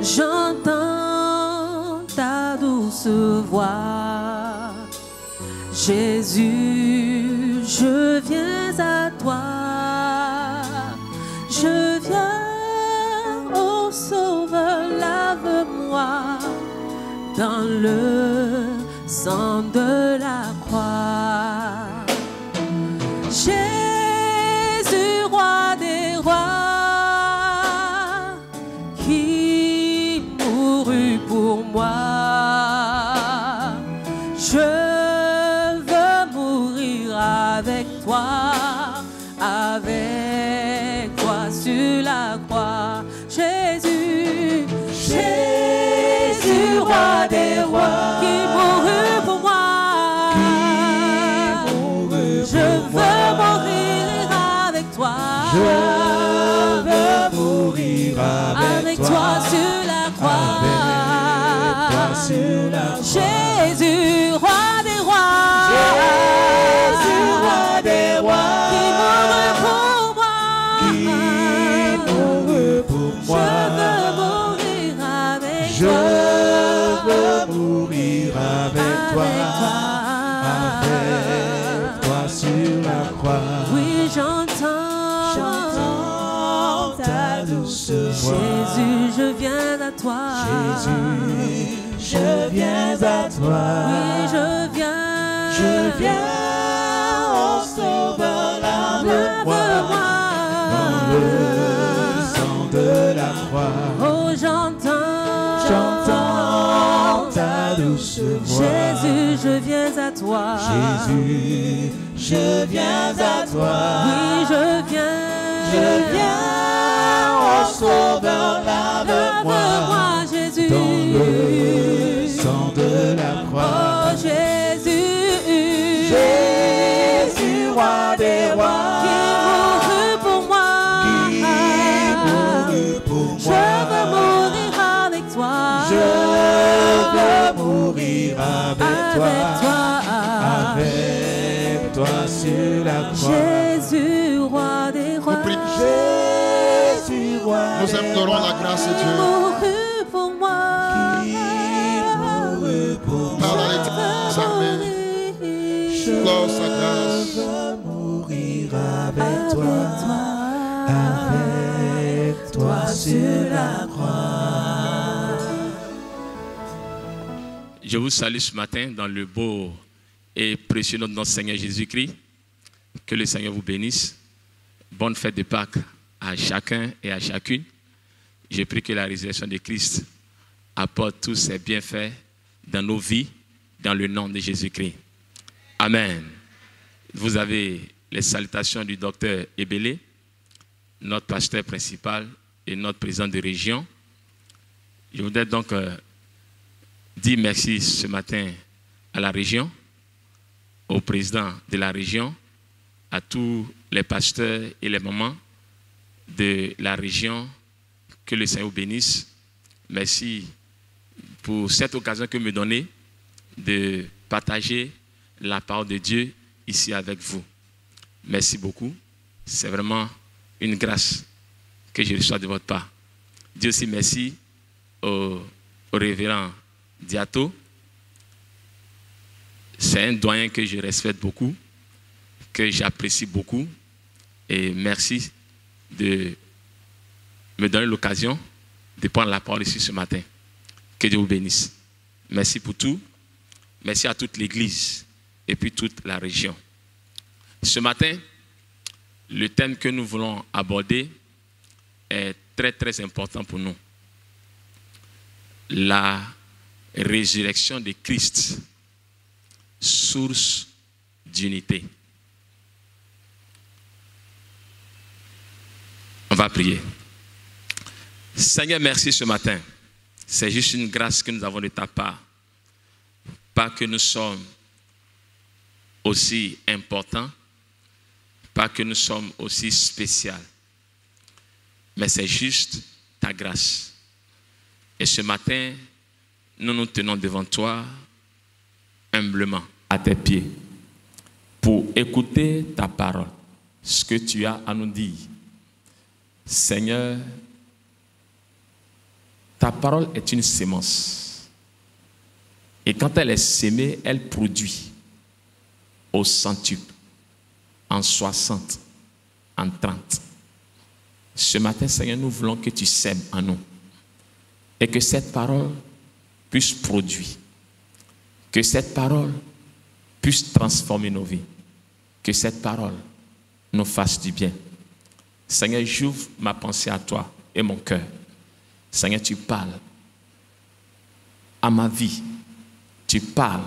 J'entends ta douce voix. Jésus, je viens à toi. Je viens, ô Sauveur, lave-moi dans le sang de la croix. Jésus, roi des rois, qui mourut pour moi. Je veux mourir avec toi sur la croix. Jésus, Jésus, roi des rois, qui mourut pour moi. Je veux mourir avec toi. Je veux mourir avec toi sur la croix. Avec toi sur la croix. Jésus, roi des rois. Jésus, roi des rois, qui mourut pour moi. Je veux mourir avec toi sur la croix. Oui, j'entends ta douce voix. Jésus, je viens à toi. Jésus, je viens à toi. Oui, je viens, oh Sauveur, lave-moi dans le sang de la croix. Oh, j'entends ta douce voix. Jésus, je viens à toi. Jésus, je viens à toi. Oui, je viens, oh Sauveur, lave-moi Jésus, dans le sang de la croix. Oh Jésus, Jésus, roi des rois, qui mourut pour moi. Je veux mourir avec toi. Je veux mourir avec toi sur la croix. Jésus, roi des rois. Jésus, roi Nous implorons la grâce de Dieu. Mourut pour moi. Par la lettre Gloire sa grâce. Je veux mourir avec toi sur la croix. Je vous salue ce matin dans le beau et précieux nom de notre Seigneur Jésus-Christ. Que le Seigneur vous bénisse. Bonne fête de Pâques à chacun et à chacune. Je prie que la résurrection de Christ apporte tous ses bienfaits dans nos vies, dans le nom de Jésus-Christ. Amen. Vous avez les salutations du docteur Ebele, notre pasteur principal et notre président de région. Je voudrais donc dire merci ce matin à la région, au président de la région, à tous les pasteurs et les mamans de la région. Que le Seigneur vous bénisse. Merci pour cette occasion que me donnez de partager la parole de Dieu ici avec vous. Merci beaucoup. C'est vraiment une grâce que je reçois de votre part. Dieu aussi merci au révérend Diato. C'est un doyen que je respecte beaucoup, que j'apprécie beaucoup. Et merci de me donner l'occasion de prendre la parole ici ce matin. Que Dieu vous bénisse. Merci pour tout. Merci à toute l'Église et puis toute la région. Ce matin, le thème que nous voulons aborder est très très important pour nous. La résurrection de Christ, source d'unité. On va prier. Seigneur, merci ce matin. C'est juste une grâce que nous avons de ta part. Pas que nous sommes aussi importants, pas que nous sommes aussi spéciaux, mais c'est juste ta grâce. Et ce matin, nous nous tenons devant toi humblement à tes pieds pour écouter ta parole, ce que tu as à nous dire. Seigneur, Ta parole est une sémence. Et quand elle est sémée, elle produit au centuple, en 60, en 30. Ce matin, Seigneur, nous voulons que tu sèmes en nous et que cette parole puisse produire, que cette parole puisse transformer nos vies, que cette parole nous fasse du bien. Seigneur, j'ouvre ma pensée à toi et mon cœur. Seigneur, tu parles à ma vie, tu parles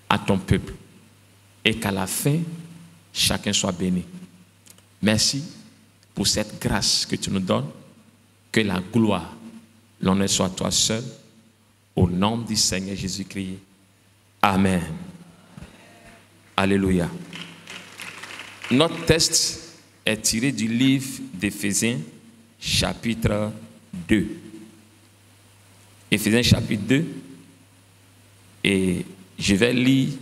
à ton peuple et qu'à la fin, chacun soit béni. Merci pour cette grâce que tu nous donnes, que la gloire, l'honneur soit à toi seul, au nom du Seigneur Jésus-Christ. Amen. Alléluia. Notre texte est tiré du livre d'Éphésiens, chapitre 2. Éphésiens, chapitre 2, et je vais lire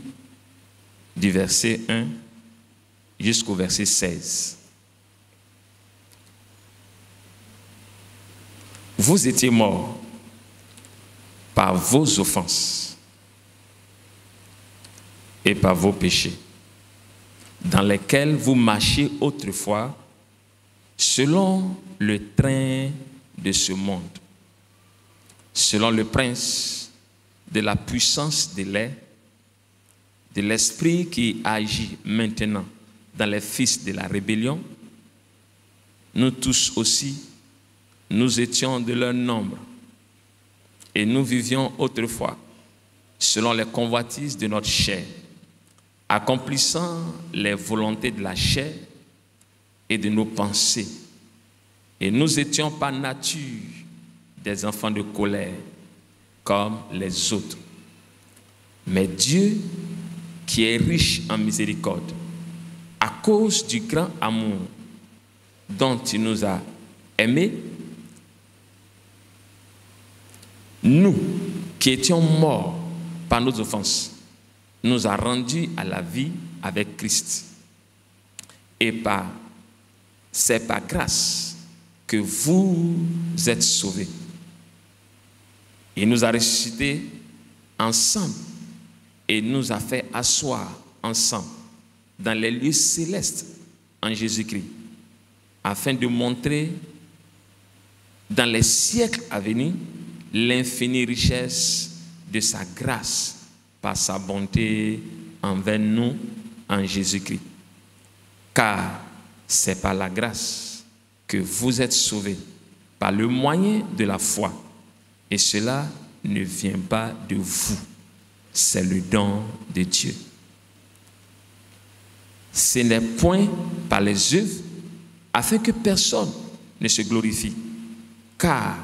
du verset 1 jusqu'au verset 16. Vous étiez morts par vos offenses et par vos péchés, dans lesquels vous marchiez autrefois selon le train de ce monde, selon le prince de la puissance de l'air, de l'esprit qui agit maintenant dans les fils de la rébellion. Nous tous aussi, nous étions de leur nombre et nous vivions autrefois selon les convoitises de notre chair, accomplissant les volontés de la chair et de nos pensées. Et nous étions par nature des enfants de colère comme les autres. Mais Dieu, qui est riche en miséricorde, à cause du grand amour dont il nous a aimés, nous qui étions morts par nos offenses, nous a rendus à la vie avec Christ. Et c'est par grâce que vous êtes sauvés. Il nous a ressuscités ensemble et nous a fait asseoir ensemble dans les lieux célestes en Jésus-Christ, afin de montrer dans les siècles à venir l'infinie richesse de sa grâce par sa bonté envers nous en Jésus-Christ. Car c'est par la grâce que vous êtes sauvés, par le moyen de la foi. Et cela ne vient pas de vous, c'est le don de Dieu. Ce n'est point par les œuvres, afin que personne ne se glorifie. Car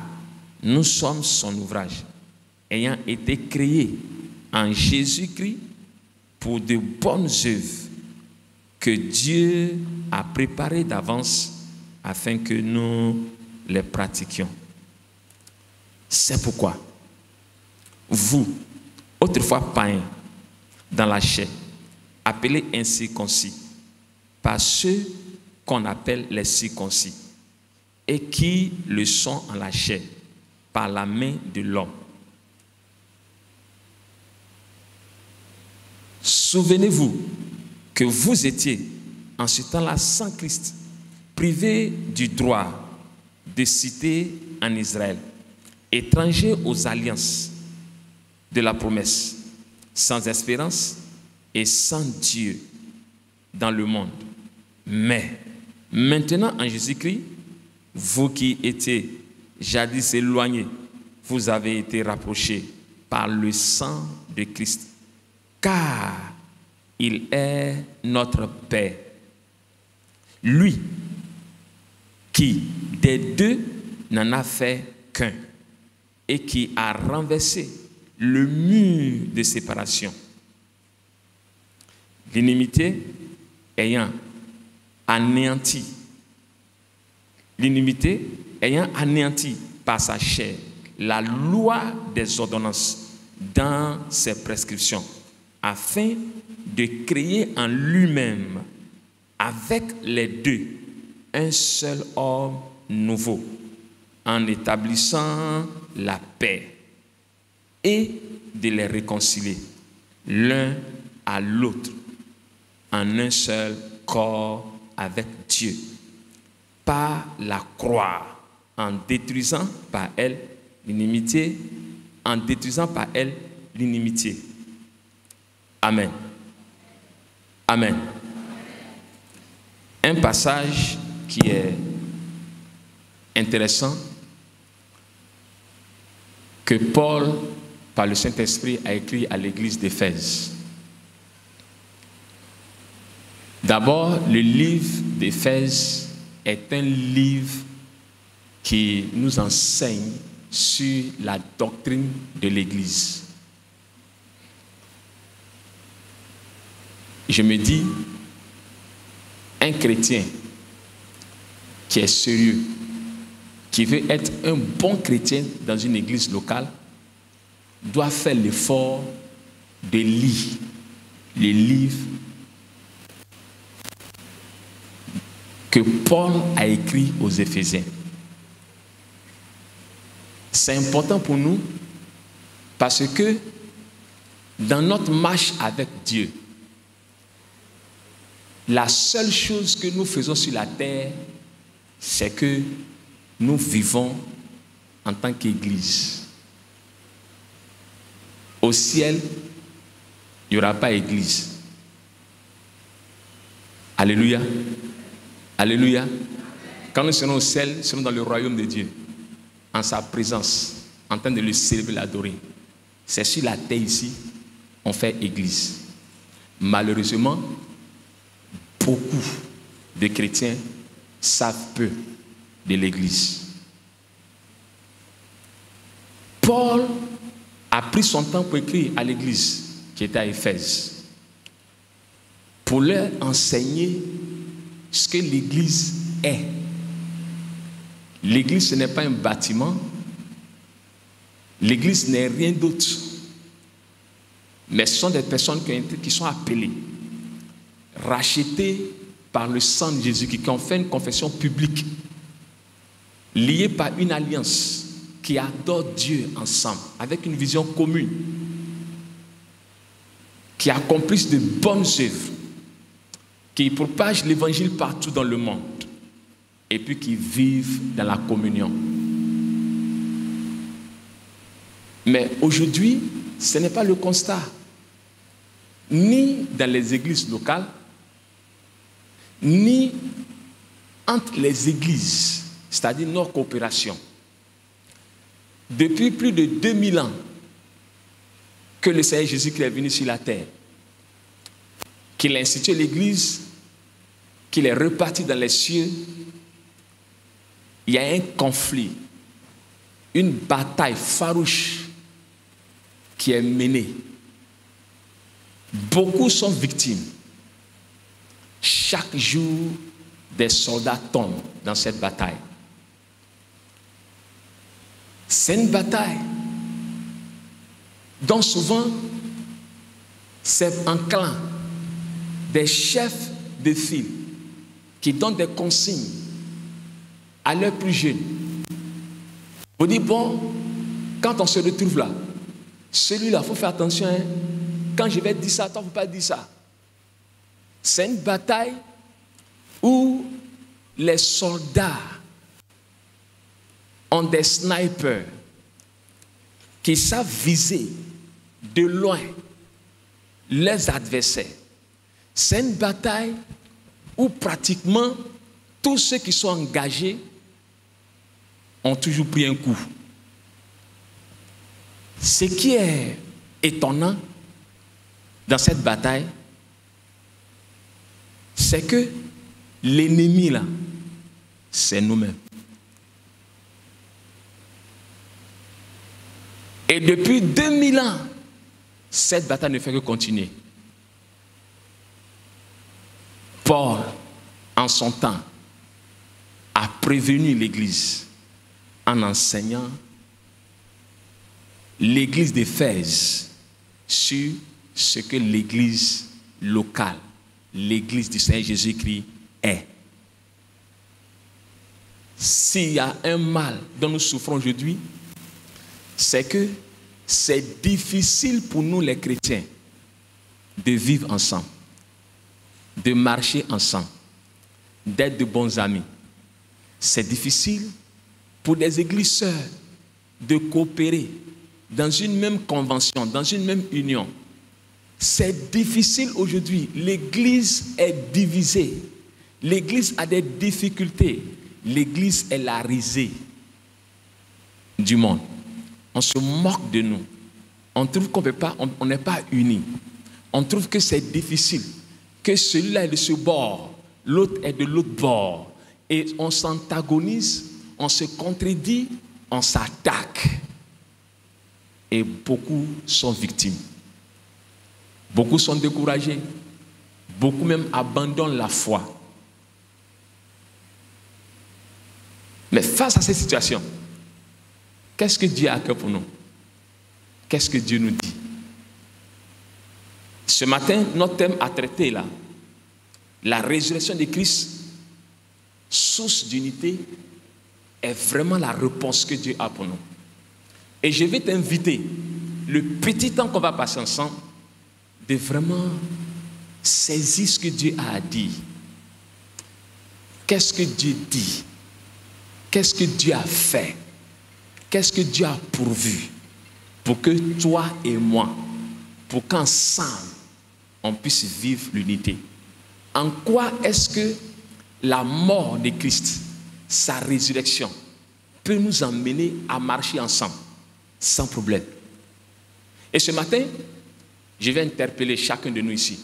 nous sommes son ouvrage, ayant été créés en Jésus-Christ pour de bonnes œuvres que Dieu a préparées d'avance afin que nous les pratiquions. C'est pourquoi vous, autrefois païens dans la chair, appelés incirconcis, par ceux qu'on appelle les circoncis, et qui le sont en la chair, par la main de l'homme. Souvenez-vous que vous étiez en ce temps-là sans Christ, privés du droit de cité en Israël, étrangers aux alliances de la promesse, sans espérance et sans Dieu dans le monde. Mais maintenant en Jésus-Christ, vous qui étiez jadis éloignés, vous avez été rapprochés par le sang de Christ, car il est notre Père. Lui qui des deux n'en a fait qu'un et qui a renversé le mur de séparation, l'inimité ayant anéanti par sa chair la loi des ordonnances dans ses prescriptions, afin de créer en lui-même avec les deux un seul homme nouveau, en établissant la paix et de les réconcilier l'un à l'autre en un seul corps avec Dieu, par la croix, en détruisant par elle l'inimitié, Amen. Amen. Un passage qui est intéressant, que Paul, par le Saint-Esprit, a écrit à l'église d'Éphèse. D'abord, le livre d'Éphèse est un livre qui nous enseigne sur la doctrine de l'Église. Je me dis, un chrétien qui est sérieux, qui veut être un bon chrétien dans une église locale, doit faire l'effort de lire les livres que Paul a écrits aux Éphésiens. C'est important pour nous parce que dans notre marche avec Dieu, la seule chose que nous faisons sur la terre, c'est que nous vivons en tant qu'Église. Au ciel, il n'y aura pas Église. Alléluia. Alléluia. Quand nous serons au ciel, nous serons dans le royaume de Dieu, en sa présence, en train de le célébrer, l'adorer. C'est sur la terre ici, on fait Église. Malheureusement, beaucoup de chrétiens savent peu de l'Église. Paul a pris son temps pour écrire à l'Église qui était à Éphèse, pour leur enseigner ce que l'Église est. L'Église, ce n'est pas un bâtiment. L'Église n'est rien d'autre. Mais ce sont des personnes qui sont appelées, rachetées par le sang de Jésus, qui ont fait une confession publique, liées par une alliance, qui adorent Dieu ensemble, avec une vision commune, qui accomplissent de bonnes œuvres, qui propagent l'évangile partout dans le monde, et puis qui vivent dans la communion. Mais aujourd'hui, ce n'est pas le constat, ni dans les églises locales, ni entre les églises, c'est-à-dire nos coopérations. Depuis plus de 2000 ans que le Seigneur Jésus-Christ est venu sur la terre, qu'il a institué l'Église, qu'il est reparti dans les cieux, il y a un conflit, une bataille farouche qui est menée. Beaucoup sont victimes. Chaque jour, des soldats tombent dans cette bataille. C'est une bataille dont souvent c'est en clan des chefs de file qui donnent des consignes à leurs plus jeunes. Vous dites, bon, quand on se retrouve là, celui-là, il faut faire attention, hein. Quand je vais dire ça, toi, il ne faut pas dire ça. C'est une bataille où les soldats ont des snipers qui savent viser de loin les adversaires. C'est une bataille où pratiquement tous ceux qui sont engagés ont toujours pris un coup. Ce qui est étonnant dans cette bataille, c'est que l'ennemi là, c'est nous-mêmes. Et depuis 2000 ans, cette bataille ne fait que continuer. Paul, en son temps, a prévenu l'Église en enseignant l'Église d'Éphèse sur ce que l'Église locale, l'Église du Seigneur Jésus-Christ est. S'il y a un mal dont nous souffrons aujourd'hui, c'est que c'est difficile pour nous les chrétiens de vivre ensemble, de marcher ensemble, d'être de bons amis. C'est difficile pour des églises sœurs de coopérer dans une même convention, dans une même union. C'est difficile aujourd'hui. L'église est divisée. L'église a des difficultés. L'église est la risée du monde. On se moque de nous. On trouve qu'on peut pas, on n'est pas unis. On trouve que c'est difficile, que celui-là est de ce bord, l'autre est de l'autre bord. Et on s'antagonise, on se contredit, on s'attaque. Et beaucoup sont victimes. Beaucoup sont découragés. Beaucoup même abandonnent la foi. Mais face à cette situation, qu'est-ce que Dieu a à cœur pour nous? Qu'est-ce que Dieu nous dit? Ce matin, notre thème à traiter là, la résurrection de Christ, source d'unité, est vraiment la réponse que Dieu a pour nous. Et je vais t'inviter, le petit temps qu'on va passer ensemble, de vraiment saisir ce que Dieu a à dire. Qu'est-ce que Dieu dit? Qu'est-ce que Dieu a fait? Qu'est-ce que Dieu a pourvu pour que toi et moi, pour qu'ensemble, on puisse vivre l'unité? En quoi est-ce que la mort de Christ, sa résurrection, peut nous emmener à marcher ensemble, sans problème? Et ce matin, je vais interpeller chacun de nous ici.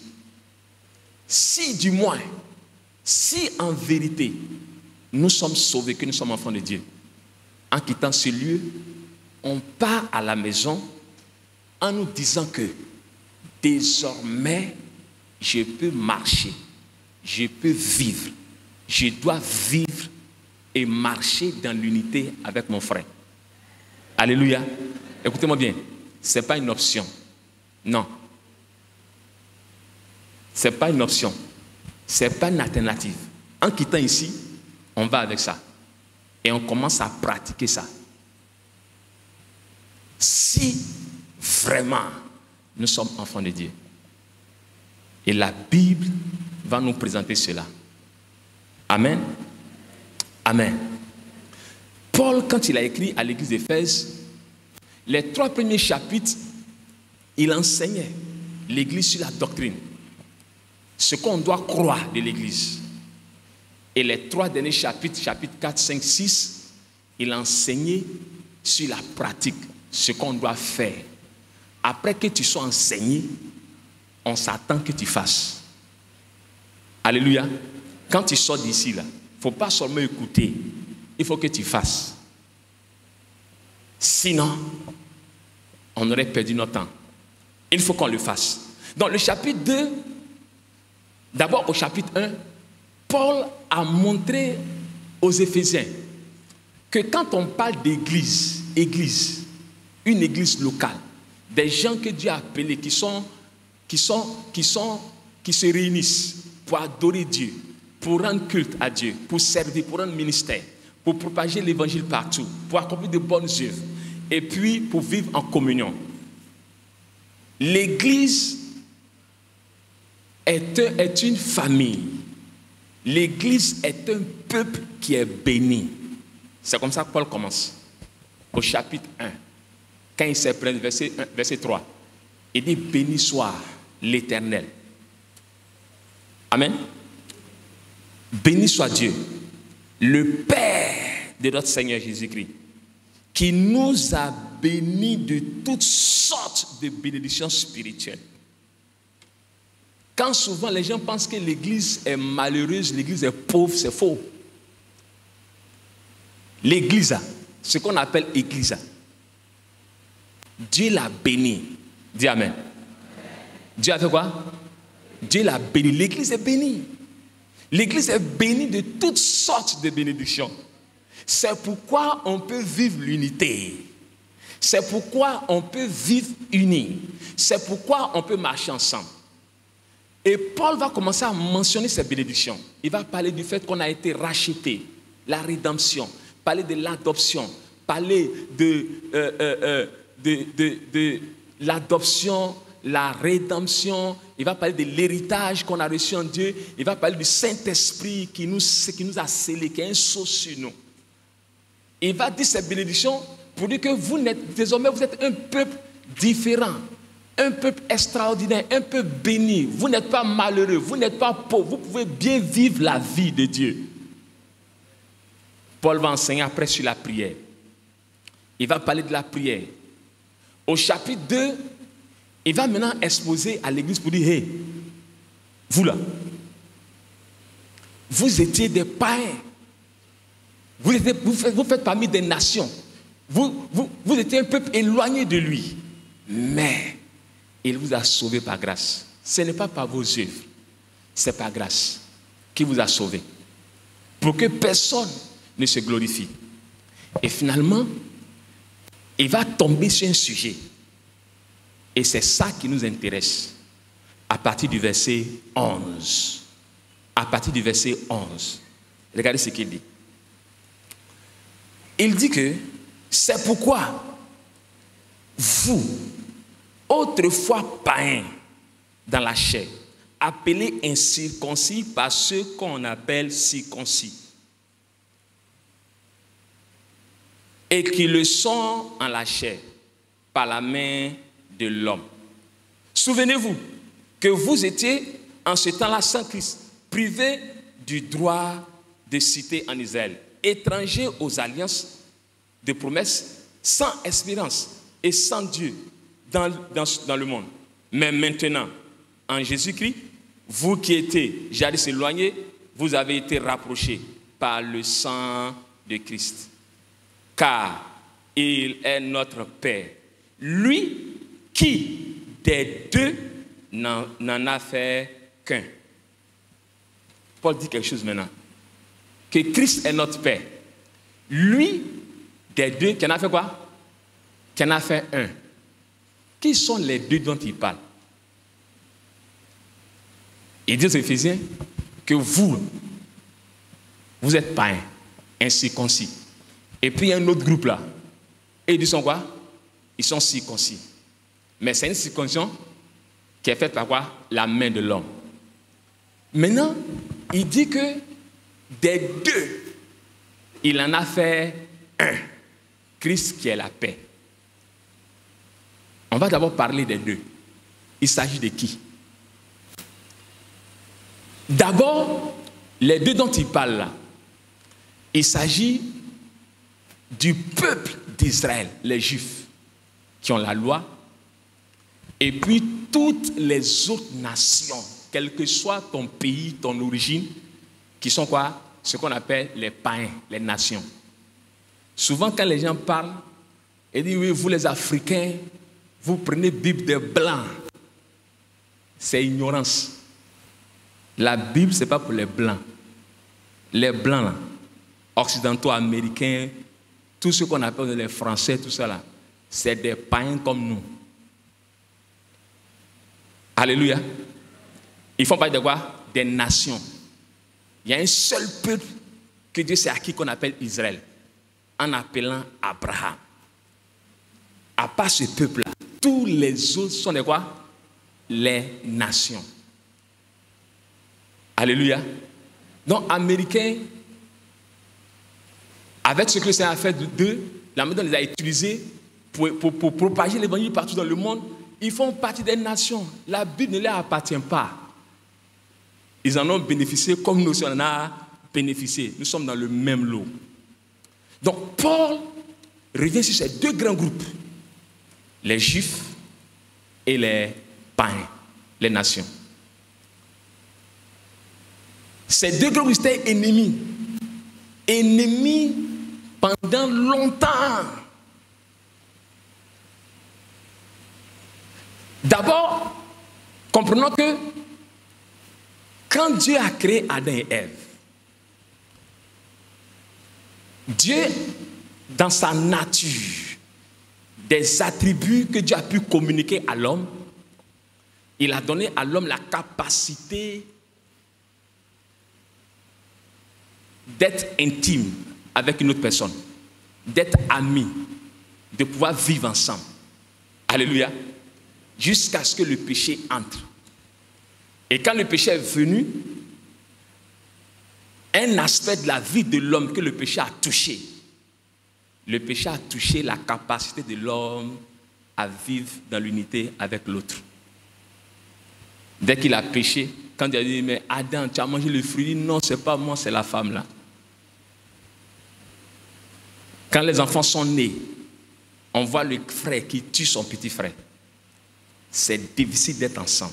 Si du moins, si en vérité, nous sommes sauvés, que nous sommes enfants de Dieu, en quittant ce lieu, on part à la maison en nous disant que désormais, je peux marcher, je peux vivre, je dois vivre et marcher dans l'unité avec mon frère. Alléluia. Écoutez-moi bien, ce n'est pas une option. Non. Ce n'est pas une option. Ce n'est pas une alternative. En quittant ici, on va avec ça. Et on commence à pratiquer ça. Si vraiment nous sommes enfants de Dieu. Et la Bible va nous présenter cela. Amen. Amen. Paul, quand il a écrit à l'église d'Éphèse, les 3 premiers chapitres, il enseignait l'église sur la doctrine. Ce qu'on doit croire de l'église. Et les 3 derniers chapitres, chapitres 4, 5, 6, il enseignait sur la pratique, ce qu'on doit faire. Après que tu sois enseigné, on s'attend que tu fasses. Alléluia. Quand tu sors d'ici, là, il ne faut pas seulement écouter, il faut que tu fasses. Sinon, on aurait perdu notre temps. Il faut qu'on le fasse. Dans le chapitre 2, d'abord au chapitre 1, Paul a montré aux Éphésiens que quand on parle d'église, une église locale, des gens que Dieu a appelés, qui se réunissent pour adorer Dieu, pour rendre culte à Dieu, pour servir, pour rendre ministère, pour propager l'évangile partout, pour accomplir de bonnes œuvres, et puis pour vivre en communion. L'église est une famille. L'église est un peuple qui est béni. C'est comme ça que Paul commence. Au chapitre 1, quand il s'est pris, verset 3, il dit « Béni soit l'Éternel ». Amen. Béni soit Dieu, le Père de notre Seigneur Jésus-Christ, qui nous a bénis de toutes sortes de bénédictions spirituelles. Quand souvent les gens pensent que l'église est malheureuse, l'église est pauvre, c'est faux. L'église, ce qu'on appelle église, Dieu l'a béni. Dis Amen. Dieu a fait quoi? Dieu l'a béni. L'église est bénie. L'église est bénie de toutes sortes de bénédictions. C'est pourquoi on peut vivre l'unité. C'est pourquoi on peut vivre unis. C'est pourquoi on peut marcher ensemble. Et Paul va commencer à mentionner ces bénédictions. Il va parler du fait qu'on a été racheté, la rédemption, parler de l'adoption, parler de l'adoption, la rédemption, il va parler de l'héritage qu'on a reçu en Dieu, il va parler du Saint-Esprit qui nous a scellés, qui est un sceau sur nous. Il va dire ces bénédictions pour dire que désormais vous êtes un peuple différent, un peuple extraordinaire, un peuple béni. Vous n'êtes pas malheureux, vous n'êtes pas pauvre, vous pouvez bien vivre la vie de Dieu. Paul va enseigner après sur la prière. Il va parler de la prière. Au chapitre 2, il va maintenant exposer à l'église pour dire, hey, vous là, vous étiez des païens. Vous faites parmi des nations. Vous étiez un peuple éloigné de lui. Mais il vous a sauvé par grâce. Ce n'est pas par vos œuvres. C'est par grâce qu'il vous a sauvé. Pour que personne ne se glorifie. Et finalement, il va tomber sur un sujet. Et c'est ça qui nous intéresse. À partir du verset 11. À partir du verset 11. Regardez ce qu'il dit. Il dit que c'est pourquoi vous, autrefois païens dans la chair, appelés incirconcis par ceux qu'on appelle circoncis, et qui le sont en la chair par la main de l'homme. Souvenez-vous que vous étiez en ce temps-là sans Christ, privés du droit de cité en Israël, étrangers aux alliances de promesses, sans espérance et sans Dieu dans le monde. Mais maintenant, en Jésus-Christ, vous qui étiez jadis éloignés, vous avez été rapprochés par le sang de Christ. Car il est notre Père. Lui qui, des deux, n'en a fait qu'un. Paul dit quelque chose maintenant. Que Christ est notre Père. Lui, des deux, qui en a fait quoi? Qui en a fait un. Qui sont les deux dont il parle? Il dit aux Éphésiens que vous êtes païens, incirconcis. Et puis il y a un autre groupe là. Et ils sont quoi? Ils sont circoncis. Mais c'est une circoncision qui est faite par quoi? La main de l'homme. Maintenant, il dit que des deux, il en a fait un. Christ qui est la paix. On va d'abord parler des deux. Il s'agit de qui? D'abord, les deux dont il parle là, il s'agit du peuple d'Israël, les Juifs, qui ont la loi, et puis toutes les autres nations, quel que soit ton pays, ton origine, qui sont quoi? Ce qu'on appelle les païens, les nations. Souvent, quand les gens parlent, ils disent, oui, vous les Africains, vous prenez Bible des Blancs. C'est ignorance. La Bible, ce n'est pas pour les Blancs. Les Blancs, là, occidentaux, américains, tout ce qu'on appelle les Français, tout ça là, c'est des païens comme nous. Alléluia. Ils font partie de quoi? Des nations. Il y a un seul peuple que Dieu s'est acquis qu'on appelle Israël, en appelant Abraham. À part ce peuple-là, tous les autres sont des quoi? Les nations. Alléluia. Donc, Américains, avec ce que le Seigneur a fait d'eux, la manière dont ils les a utilisés pour propager l'évangile partout dans le monde, ils font partie des nations. La Bible ne leur appartient pas. Ils en ont bénéficié comme nous en avons bénéficié. Nous sommes dans le même lot. Donc, Paul revient sur ces deux grands groupes, les Juifs et les païens, les nations. Ces deux groupes étaient ennemis. Ennemis pendant longtemps. D'abord, comprenons que quand Dieu a créé Adam et Ève, Dieu, dans sa nature, des attributs que Dieu a pu communiquer à l'homme, il a donné à l'homme la capacité d'être intime avec une autre personne, d'être amis, de pouvoir vivre ensemble. Alléluia. Jusqu'à ce que le péché entre. Et quand le péché est venu, un aspect de la vie de l'homme que le péché a touché, le péché a touché la capacité de l'homme à vivre dans l'unité avec l'autre. Dès qu'il a péché, quand il a dit, mais Adam, tu as mangé le fruit, non, ce n'est pas moi, c'est la femme là. Quand les enfants sont nés, on voit le frère qui tue son petit frère. C'est difficile d'être ensemble.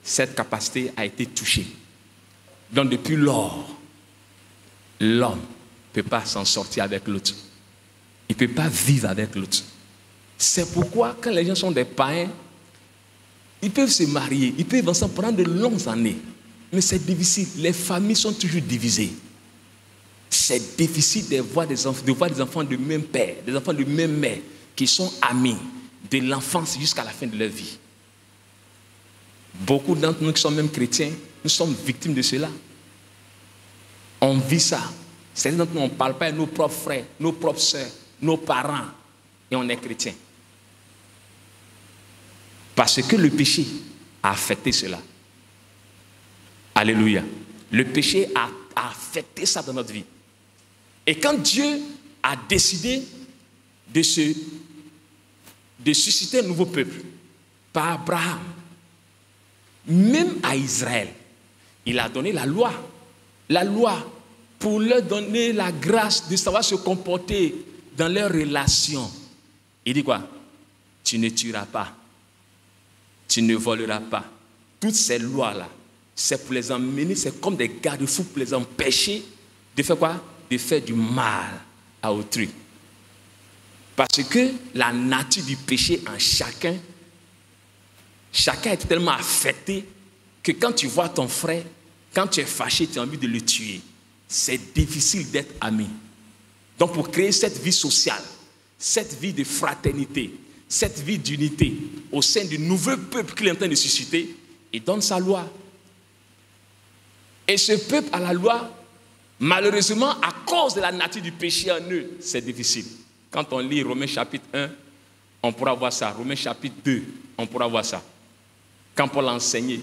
Cette capacité a été touchée. Donc depuis lors, l'homme ne peut pas s'en sortir avec l'autre. Il ne peut pas vivre avec l'autre. C'est pourquoi quand les gens sont des païens, ils peuvent se marier, ils peuvent ensemble pendant de longues années. Mais c'est difficile. Les familles sont toujours divisées. C'est difficile de voir des enfants de même père, des enfants de même mère, qui sont amis de l'enfance jusqu'à la fin de leur vie. Beaucoup d'entre nous qui sommes même chrétiens, nous sommes victimes de cela. On vit ça. Certains d'entre nous, on ne parle pas à nos propres frères, nos propres sœurs, nos parents, et on est chrétiens. Parce que le péché a affecté cela. Alléluia. Le péché a affecté ça dans notre vie. Et quand Dieu a décidé de susciter un nouveau peuple par Abraham, même à Israël, il a donné la loi. La loi pour leur donner la grâce de savoir se comporter dans leurs relations. Il dit quoi? Tu ne tueras pas. Tu ne voleras pas. Toutes ces lois-là, c'est pour les emmener, c'est comme des garde-fous pour les empêcher de faire quoi? De faire du mal à autrui. Parce que la nature du péché en chacun est tellement affecté que quand tu vois ton frère, quand tu es fâché, tu as envie de le tuer. C'est difficile d'être ami. Donc pour créer cette vie sociale, cette vie de fraternité, cette vie d'unité au sein du nouveau peuple qu'il est en train de susciter, il donne sa loi. Et ce peuple à la loi, malheureusement, à cause de la nature du péché en eux, c'est difficile. Quand on lit Romains chapitre 1, on pourra voir ça. Romains chapitre 2, on pourra voir ça. Quand Paul a enseigné,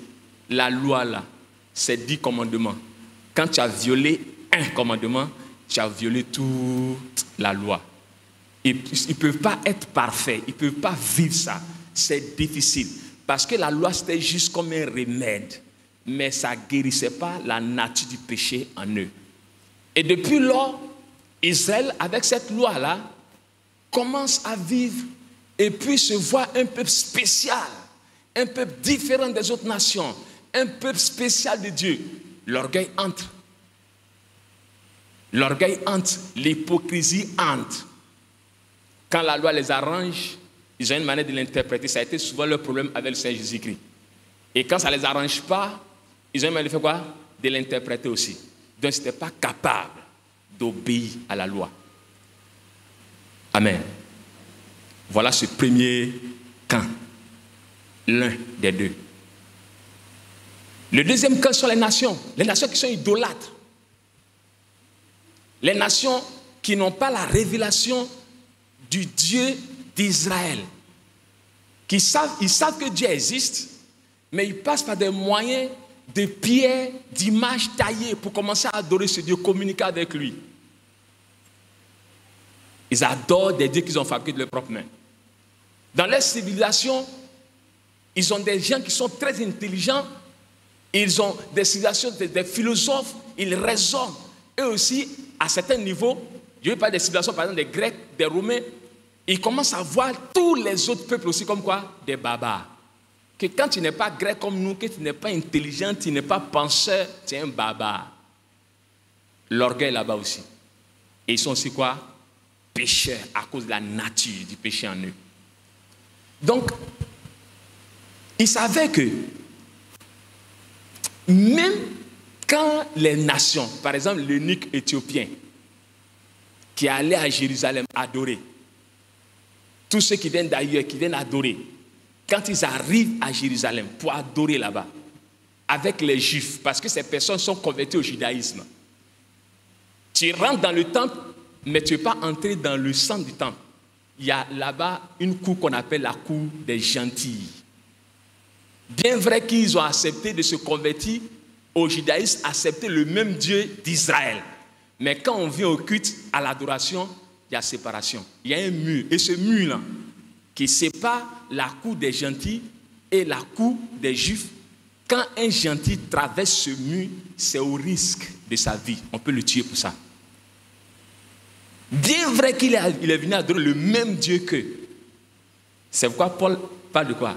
la loi là, c'est 10 commandements. Quand tu as violé un commandement, tu as violé toute la loi. Ils ne peuvent pas être parfaits, ils ne peuvent pas vivre ça. C'est difficile. Parce que la loi, c'était juste comme un remède. Mais ça ne guérissait pas la nature du péché en eux. Et depuis lors, Israël, avec cette loi-là, commence à vivre et puis se voit un peuple spécial, un peuple différent des autres nations, un peuple spécial de Dieu. L'orgueil entre. L'orgueil entre, l'hypocrisie entre. Quand la loi les arrange, ils ont une manière de l'interpréter. Ça a été souvent leur problème avec le Seigneur Jésus-Christ. Et quand ça ne les arrange pas, ils ont une manière de faire quoi? De l'interpréter aussi. Donc, ils n'étaient pas capables d'obéir à la loi. Amen. Voilà ce premier camp. L'un des deux. Le deuxième camp sont les nations qui sont idolâtres. Les nations qui n'ont pas la révélation du Dieu d'Israël. Ils savent que Dieu existe, mais ils passent par des moyens de pierres, d'images taillées pour commencer à adorer ce Dieu, communiquer avec lui. Ils adorent des dieux qu'ils ont fabriqués de leurs propres mains. Dans leur civilisation, ils ont des gens qui sont très intelligents. Ils ont des civilisations, des philosophes. Ils raisonnent. Eux aussi, à certains niveaux, je ne veux pas des civilisations, par exemple des Grecs, des Romains, ils commencent à voir tous les autres peuples aussi comme quoi? Des barbares. Que quand tu n'es pas grec comme nous, que tu n'es pas intelligent, tu n'es pas penseur, tu es un barbare. L'orgueil là-bas aussi. Et ils sont aussi quoi? Pécheurs à cause de la nature du péché en eux. Donc, ils savaient que même quand les nations, par exemple l'eunuque éthiopien, qui allait à Jérusalem adorer, tous ceux qui viennent d'ailleurs, qui viennent adorer, quand ils arrivent à Jérusalem pour adorer là-bas, avec les Juifs, parce que ces personnes sont converties au judaïsme, tu rentres dans le temple, mais tu ne peux pas entrer dans le centre du temple. Il y a là-bas une cour qu'on appelle la cour des gentils. Bien vrai qu'ils ont accepté de se convertir au judaïsme, accepter le même Dieu d'Israël. Mais quand on vient au culte, à l'adoration, il y a séparation. Il y a un mur. Et ce mur-là, qui sépare la cour des gentils et la cour des juifs, quand un gentil traverse ce mur, c'est au risque de sa vie. On peut le tuer pour ça. Bien vrai qu'il est venu adorer le même Dieu qu'eux. C'est pourquoi Paul parle de quoi?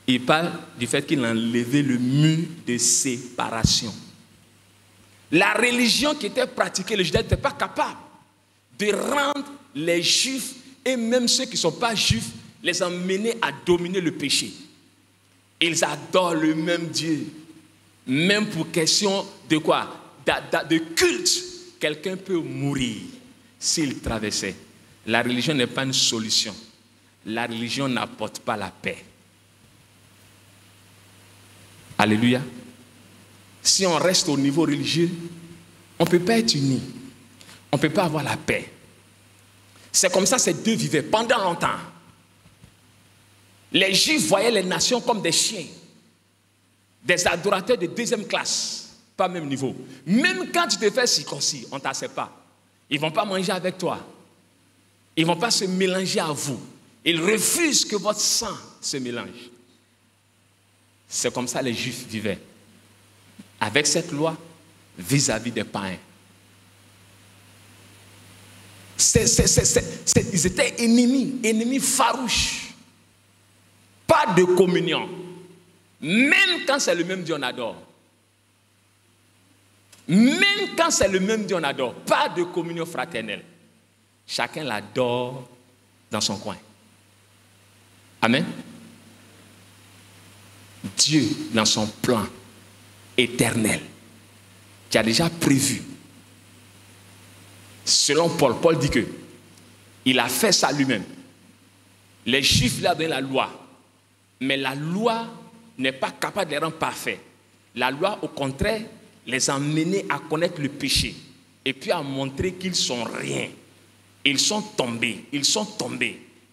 Il parle du fait qu'il a enlevé le mur de séparation. La religion qui était pratiquée, le judaïsme n'était pas capable de rendre les juifs et même ceux qui ne sont pas juifs, les emmener à dominer le péché. Ils adorent le même Dieu. Même pour question de quoi? De culte. Quelqu'un peut mourir s'il traversait. La religion n'est pas une solution. La religion n'apporte pas la paix. Alléluia. Si on reste au niveau religieux, on ne peut pas être unis. On ne peut pas avoir la paix. C'est comme ça ces deux vivaient pendant longtemps. Les Juifs voyaient les nations comme des chiens, des adorateurs de deuxième classe, pas même niveau. Même quand tu te fais circoncis, on ne t'accepte pas. Ils ne vont pas manger avec toi. Ils ne vont pas se mélanger à vous. Ils refusent que votre sang se mélange. C'est comme ça les Juifs vivaient. Avec cette loi vis-à-vis des païens. Ils étaient ennemis farouches. Pas de communion. Même quand c'est le même Dieu, on adore. Même quand c'est le même Dieu, on adore. Pas de communion fraternelle. Chacun l'adore dans son coin. Amen. Dieu, dans son plan éternel, qui a déjà prévu, selon Paul, Paul dit que il a fait ça lui-même. Les Juifs lui ont donné la loi. Mais la loi n'est pas capable de les rendre parfaits. La loi, au contraire, les a menés à connaître le péché et puis à montrer qu'ils sont rien. Ils sont tombés.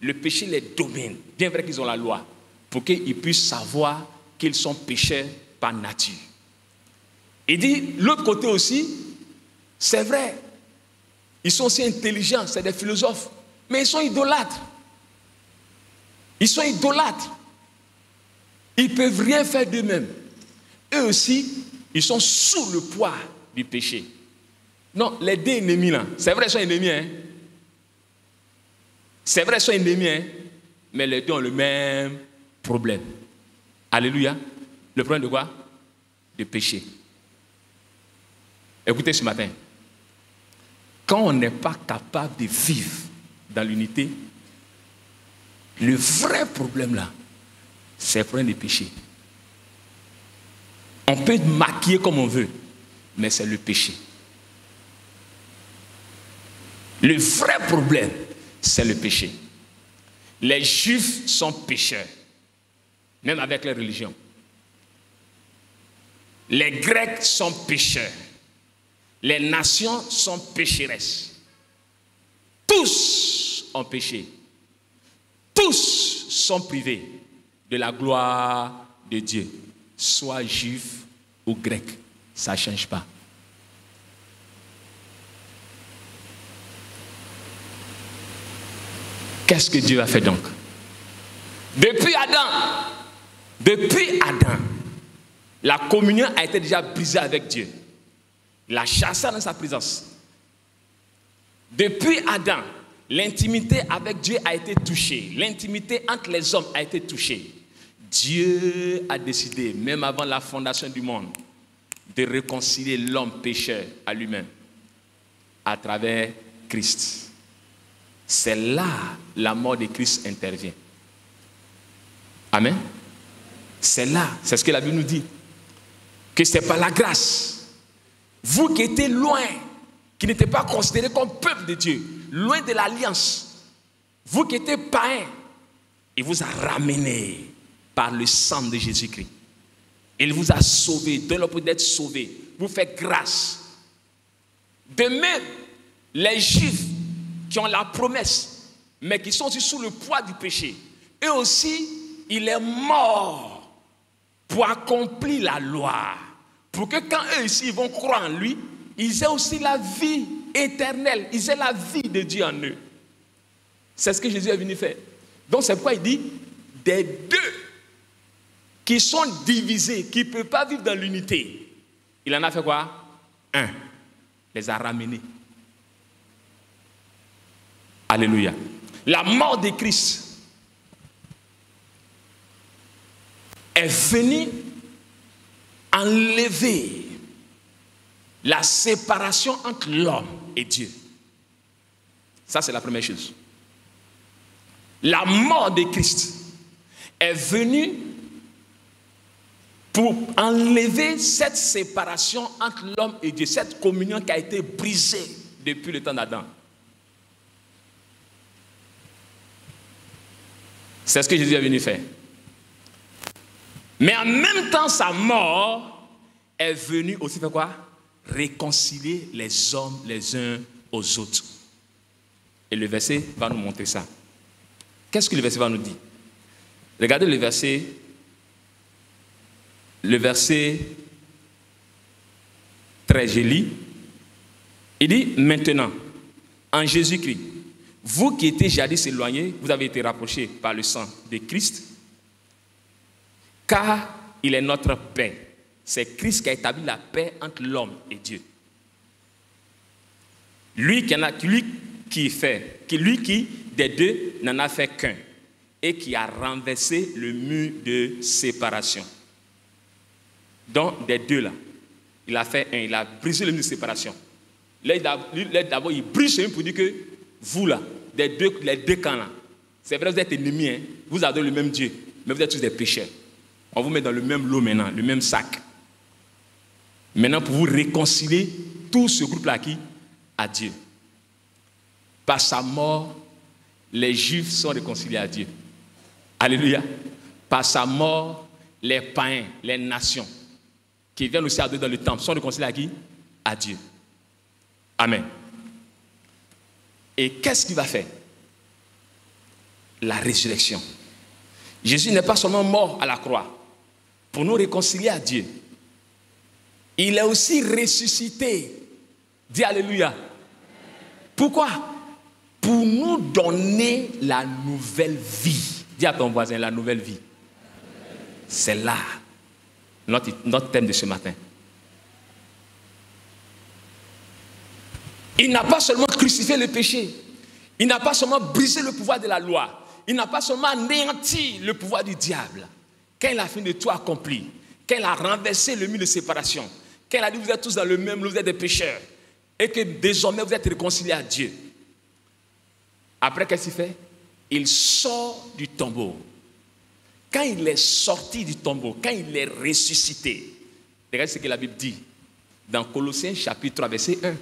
Le péché les domine. Bien vrai qu'ils ont la loi pour qu'ils puissent savoir qu'ils sont pécheurs par nature. Il dit, l'autre côté aussi, c'est vrai. Ils sont aussi intelligents, c'est des philosophes, mais ils sont idolâtres. Ils ne peuvent rien faire d'eux-mêmes. Eux aussi, ils sont sous le poids du péché. Non, les deux ennemis là, c'est vrai, ils sont ennemis, hein. C'est vrai, ils sont ennemis, hein. Mais les deux ont le même problème. Alléluia. Le problème de quoi? De péché. Écoutez ce matin. Quand on n'est pas capable de vivre dans l'unité, le vrai problème là, c'est le problème du péché. On peut maquiller comme on veut, mais c'est le péché. Le vrai problème, c'est le péché. Les Juifs sont pécheurs, même avec leur religion. Les Grecs sont pécheurs. Les nations sont pécheresses. Tous ont péché. Tous sont privés de la gloire de Dieu. Soit juif ou grec, ça ne change pas. Qu'est-ce que Dieu a fait donc? Depuis Adam, la communion a été déjà brisée avec Dieu. Il a chassé dans sa présence. Depuis Adam, l'intimité avec Dieu a été touchée. L'intimité entre les hommes a été touchée. Dieu a décidé, même avant la fondation du monde, de réconcilier l'homme pécheur à lui-même à travers Christ. C'est là la mort de Christ intervient. Amen. C'est là, c'est ce que la Bible nous dit. Que c'est par la grâce. Vous qui étiez loin, qui n'étiez pas considérés comme peuple de Dieu, loin de l'alliance, vous qui étiez païens, il vous a ramené par le sang de Jésus-Christ. Il vous a sauvé, donne l'opportunité d'être sauvé, vous fait grâce. De même, les Juifs qui ont la promesse, mais qui sont aussi sous le poids du péché, eux aussi, il est mort pour accomplir la loi. Pour que quand eux ici ils vont croire en lui, ils aient aussi la vie éternelle, ils aient la vie de Dieu en eux. C'est ce que Jésus est venu faire. Donc c'est pourquoi il dit, des deux qui sont divisés, qui ne peuvent pas vivre dans l'unité, il en a fait quoi? Un, les a ramenés. Alléluia. La mort de Christ est venue enlever la séparation entre l'homme et Dieu. Ça, c'est la première chose. La mort de Christ est venue pour enlever cette séparation entre l'homme et Dieu, cette communion qui a été brisée depuis le temps d'Adam. C'est ce que Jésus est venu faire. Mais en même temps, sa mort est venue aussi faire quoi? Réconcilier les hommes les uns aux autres. Et le verset va nous montrer ça. Qu'est-ce que le verset va nous dire? Regardez le verset 13, je lis. Il dit, maintenant, en Jésus-Christ, vous qui étiez jadis éloignés, vous avez été rapprochés par le sang de Christ, car il est notre paix. C'est Christ qui a établi la paix entre l'homme et Dieu. Lui qui des deux n'en a fait qu'un et qui a renversé le mur de séparation. Donc, des deux là, il a fait un, il a brisé le mur de séparation. Là, d'abord, il brise un pour dire que vous là, les deux camps là, c'est vrai, vous êtes ennemis, hein? Vous adorez le même Dieu, mais vous êtes tous des pécheurs. On vous met dans le même lot maintenant, le même sac. Maintenant, pour vous réconcilier, tout ce groupe-là qui à Dieu. Par sa mort, les Juifs sont réconciliés à Dieu. Alléluia. Par sa mort, les païens, les nations, qui viennent aussi adorer dans le temple, sont réconciliés à qui? À Dieu. Amen. Et qu'est-ce qu'il va faire? La résurrection. Jésus n'est pas seulement mort à la croix pour nous réconcilier à Dieu. Il est aussi ressuscité. Dis alléluia. Pourquoi? Pour nous donner la nouvelle vie. Dis à ton voisin, la nouvelle vie. C'est là notre thème de ce matin. Il n'a pas seulement crucifié le péché. Il n'a pas seulement brisé le pouvoir de la loi. Il n'a pas seulement anéanti le pouvoir du diable. Quand il a fini de tout accomplir, quand il a renversé le mur de séparation, quand il a dit vous êtes tous dans le même, vous êtes des pécheurs, et que désormais vous êtes réconciliés à Dieu. Après, qu'est-ce qu'il fait? Il sort du tombeau. Quand il est sorti du tombeau, quand il est ressuscité, regardez ce que la Bible dit dans Colossiens chapitre 3, verset 1.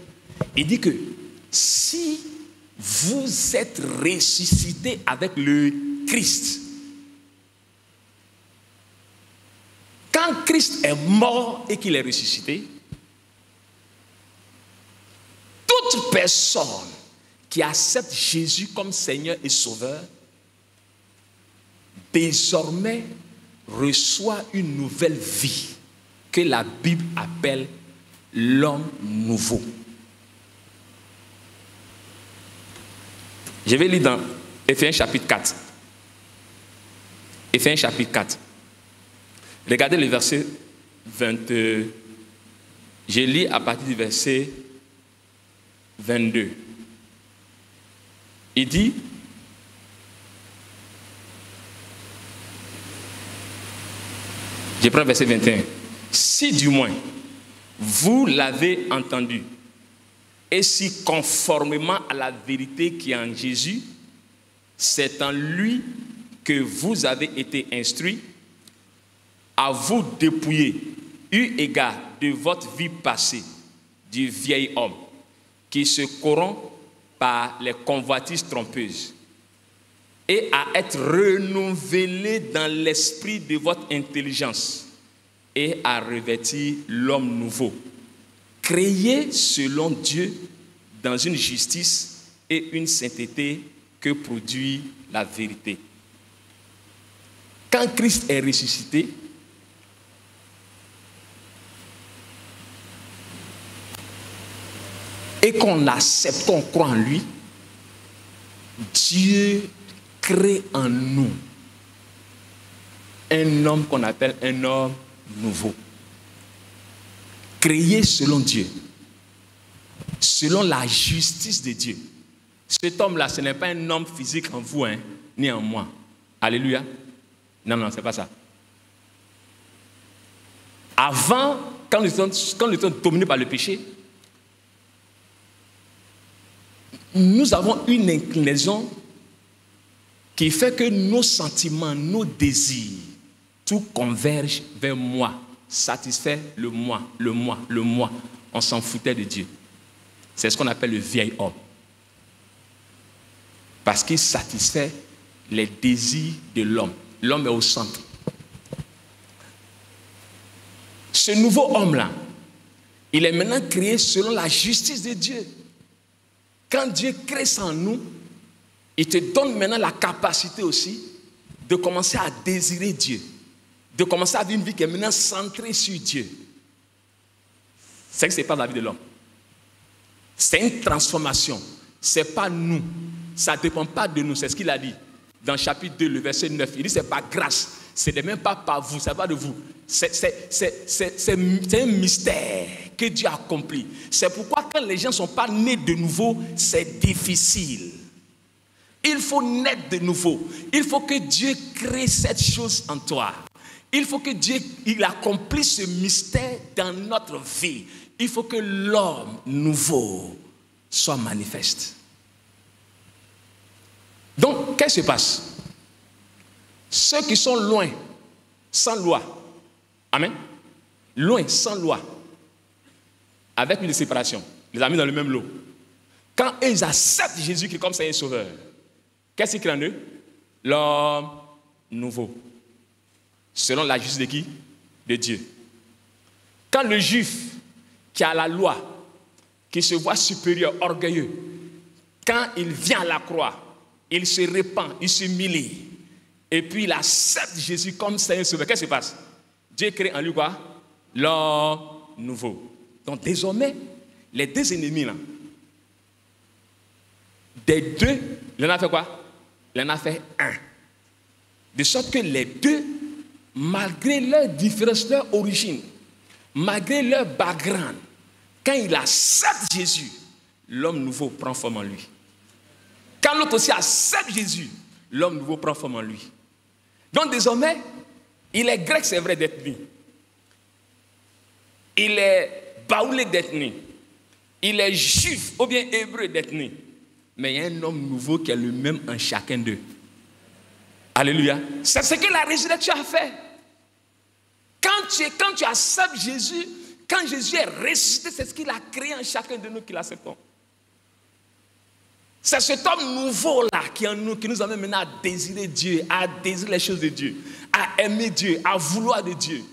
Il dit que si vous êtes ressuscité avec le Christ, quand Christ est mort et qu'il est ressuscité, toute personne qui accepte Jésus comme Seigneur et Sauveur, désormais reçoit une nouvelle vie que la Bible appelle l'homme nouveau. Je vais lire dans Éphésiens chapitre 4. Éphésiens chapitre 4. Regardez le verset 22. Je lis à partir du verset 22. Il dit, je prends verset 21. Si du moins vous l'avez entendu, et si conformément à la vérité qui est en Jésus, c'est en lui que vous avez été instruits, à vous dépouiller, eu égard de votre vie passée, du vieil homme, qui se corrompt par les convoitises trompeuses, et à être renouvelé dans l'esprit de votre intelligence, et à revêtir l'homme nouveau, créé selon Dieu dans une justice et une sainteté que produit la vérité. Quand Christ est ressuscité, et qu'on accepte, qu'on croit en lui, Dieu crée en nous un homme qu'on appelle un homme nouveau. Créé selon Dieu, selon la justice de Dieu. Cet homme-là, ce n'est pas un homme physique en vous, ni en moi. Alléluia. Non, c'est pas ça. Avant, quand nous étions dominés par le péché, nous avons une inclinaison qui fait que nos sentiments, nos désirs, tout converge vers moi, satisfait le moi. On s'en foutait de Dieu. C'est ce qu'on appelle le vieil homme. Parce qu'il satisfait les désirs de l'homme. L'homme est au centre. Ce nouveau homme-là, il est maintenant créé selon la justice de Dieu. Quand Dieu crée ça en nous, il te donne maintenant la capacité aussi de commencer à désirer Dieu, de commencer à vivre une vie qui est maintenant centrée sur Dieu. C'est que ce n'est pas la vie de l'homme. C'est une transformation. Ce n'est pas nous. Ça ne dépend pas de nous. C'est ce qu'il a dit dans chapitre 2, le verset 9. Il dit c'est par grâce. Ce n'est même pas par vous. Ce n'est pas de vous. C'est un mystère que Dieu a accompli. C'est pourquoi quand les gens ne sont pas nés de nouveau, c'est difficile. Il faut naître de nouveau. Il faut que Dieu crée cette chose en toi. Il faut que Dieu accomplisse ce mystère dans notre vie. Il faut que l'homme nouveau soit manifeste. Donc, qu'est-ce qui se passe? Ceux qui sont loin, sans loi, amen, loin, sans loi, avec une séparation, les a mis dans le même lot. Quand ils acceptent Jésus-Christ comme Seigneur et Sauveur, qu'est-ce qu'il crée en eux? L'homme nouveau. Selon la justice de qui? De Dieu. Quand le juif qui a la loi, qui se voit supérieur, orgueilleux, quand il vient à la croix, il se répand, il s'humilie, et puis il accepte Jésus comme Seigneur et Sauveur. Qu'est-ce qui se passe? Dieu crée en lui quoi? L'homme nouveau. Donc désormais, les deux ennemis là, des deux, il en a fait quoi? Il en a fait un. De sorte que les deux, malgré leur différence, leur origine, malgré leur background, quand il accepte Jésus, l'homme nouveau prend forme en lui. Quand l'autre aussi accepte Jésus, l'homme nouveau prend forme en lui. Donc désormais, il est grec, c'est vrai, d'ethnie. Il est baoulé d'ethnie. Il est juif ou bien hébreu d'ethnie. Mais il y a un homme nouveau qui est le même en chacun d'eux. Alléluia. C'est ce que la résurrection a fait. Quand tu acceptes Jésus, quand Jésus est ressuscité, c'est ce qu'il a créé en chacun de nous qui l'acceptons. C'est cet homme nouveau-là qui est en nous, qui nous amène maintenant à désirer Dieu, à désirer les choses de Dieu, à aimer Dieu, à vouloir de Dieu.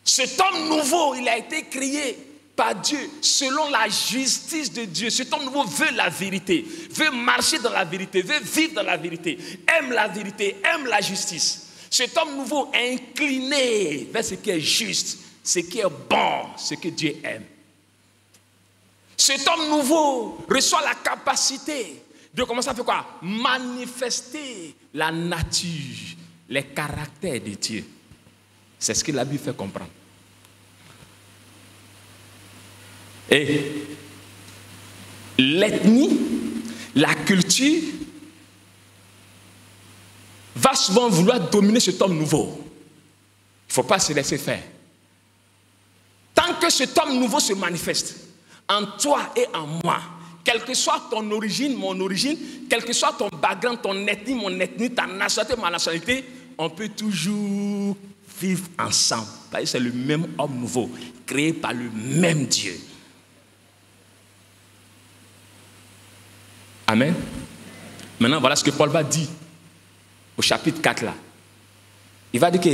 Cet homme nouveau, il a été créé par Dieu selon la justice de Dieu. Cet homme nouveau veut la vérité, veut marcher dans la vérité, veut vivre dans la vérité, aime la vérité, aime la justice. Cet homme nouveau est incliné vers ce qui est juste, ce qui est bon, ce que Dieu aime. Cet homme nouveau reçoit la capacité de commencer à faire quoi? Manifester la nature, les caractères de Dieu. C'est ce que la Bible fait comprendre. Et l'ethnie, la culture, va souvent vouloir dominer cet homme nouveau. Il ne faut pas se laisser faire. Tant que cet homme nouveau se manifeste en toi et en moi, quelle que soit ton origine, mon origine, quel que soit ton background, ton ethnie, mon ethnie, ta nationalité, ma nationalité, on peut toujours vivre ensemble. Parce que c'est le même homme nouveau, créé par le même Dieu. Amen. Maintenant, voilà ce que Paul va dire au chapitre 4 là. Il va dire que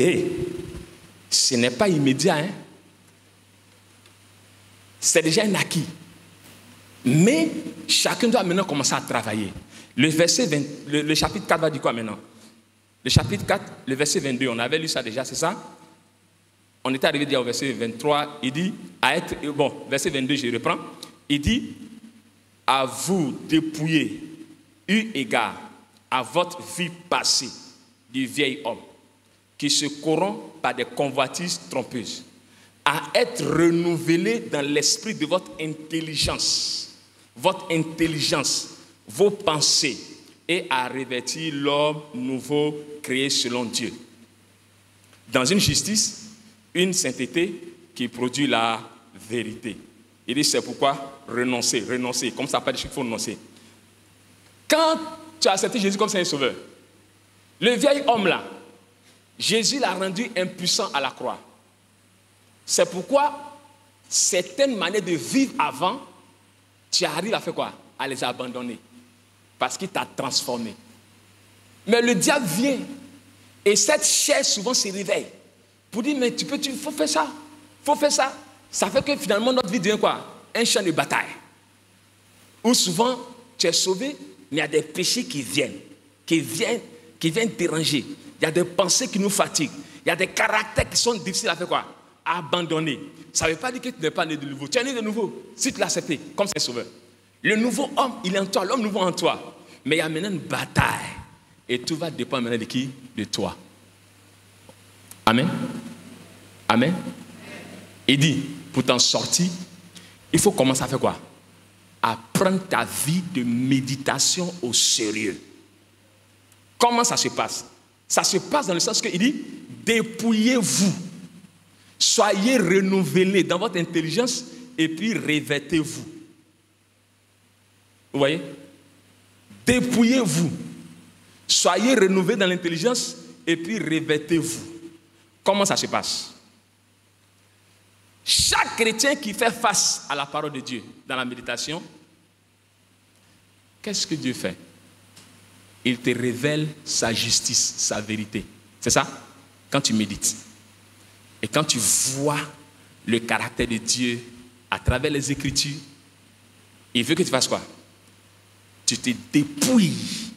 ce n'est pas immédiat, hein. C'est déjà un acquis. Mais chacun doit maintenant commencer à travailler. Le chapitre 4 va dire quoi maintenant? Le chapitre 4, le verset 22, on avait lu ça déjà, c'est ça? On était arrivé déjà au verset 23, il dit, verset 22, je reprends, il dit, à vous dépouiller, eu égard à votre vie passée du vieil homme, qui se corrompt par des convoitises trompeuses, à être renouvelé dans l'esprit de votre intelligence, vos pensées, et à revêtir l'homme nouveau créé selon Dieu. Dans une justice, une sainteté qui produit la vérité. Il dit, c'est pourquoi renoncer, comme ça s'appelle, il faut renoncer. Quand tu as accepté Jésus comme Seigneur et Sauveur, le vieil homme là, Jésus l'a rendu impuissant à la croix. C'est pourquoi certaines manières de vivre avant, tu arrives à faire quoi? À les abandonner. Parce qu'il t'a transformé. Mais le diable vient. Et cette chair souvent se réveille. Pour dire, mais il faut faire ça. Ça fait que finalement notre vie devient quoi? Un champ de bataille. Où souvent tu es sauvé, mais il y a des péchés qui viennent déranger. Il y a des pensées qui nous fatiguent. Il y a des caractères qui sont difficiles à faire quoi? À abandonner. Ça ne veut pas dire que tu n'es pas né de nouveau. Tu es né de nouveau si tu l'as accepté comme c'est sauveur. Le nouveau homme, il est en toi, l'homme nouveau en toi. Mais il y a maintenant une bataille. Et tout va dépendre maintenant de qui? De toi. Amen. Amen. Il dit, pour t'en sortir, il faut commencer à faire quoi? À prendre ta vie de méditation au sérieux. Comment ça se passe? Ça se passe dans le sens qu'il dit, dépouillez-vous. Soyez renouvelés dans votre intelligence et puis revêtez-vous. Vous voyez? Dépouillez-vous. Soyez renouvelés dans l'intelligence et puis revêtez-vous. Comment ça se passe? Chaque chrétien qui fait face à la parole de Dieu dans la méditation, qu'est-ce que Dieu fait? Il te révèle sa justice, sa vérité. C'est ça? Quand tu médites. Et quand tu vois le caractère de Dieu à travers les Écritures, il veut que tu fasses quoi? Tu te dépouilles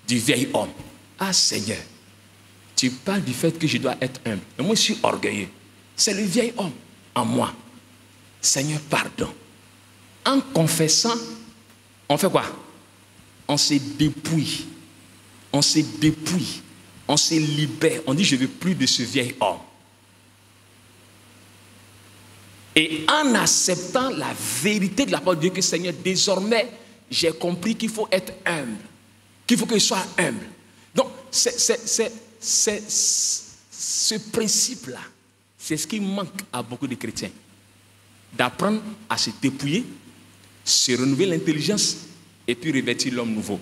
du vieil homme. Ah Seigneur, tu parles du fait que je dois être humble. Et moi je suis orgueilleux. C'est le vieil homme en moi. Seigneur, pardon. En confessant, on fait quoi? On se dépouille. On se dépouille. On se libère. On dit, je ne veux plus de ce vieil homme. Et en acceptant la vérité de la parole de Dieu, que Seigneur, désormais, j'ai compris qu'il faut être humble. Qu'il faut que je sois humble. Donc, ce principe-là, c'est ce qui manque à beaucoup de chrétiens. D'apprendre à se dépouiller, se renouveler l'intelligence et puis revêtir l'homme nouveau.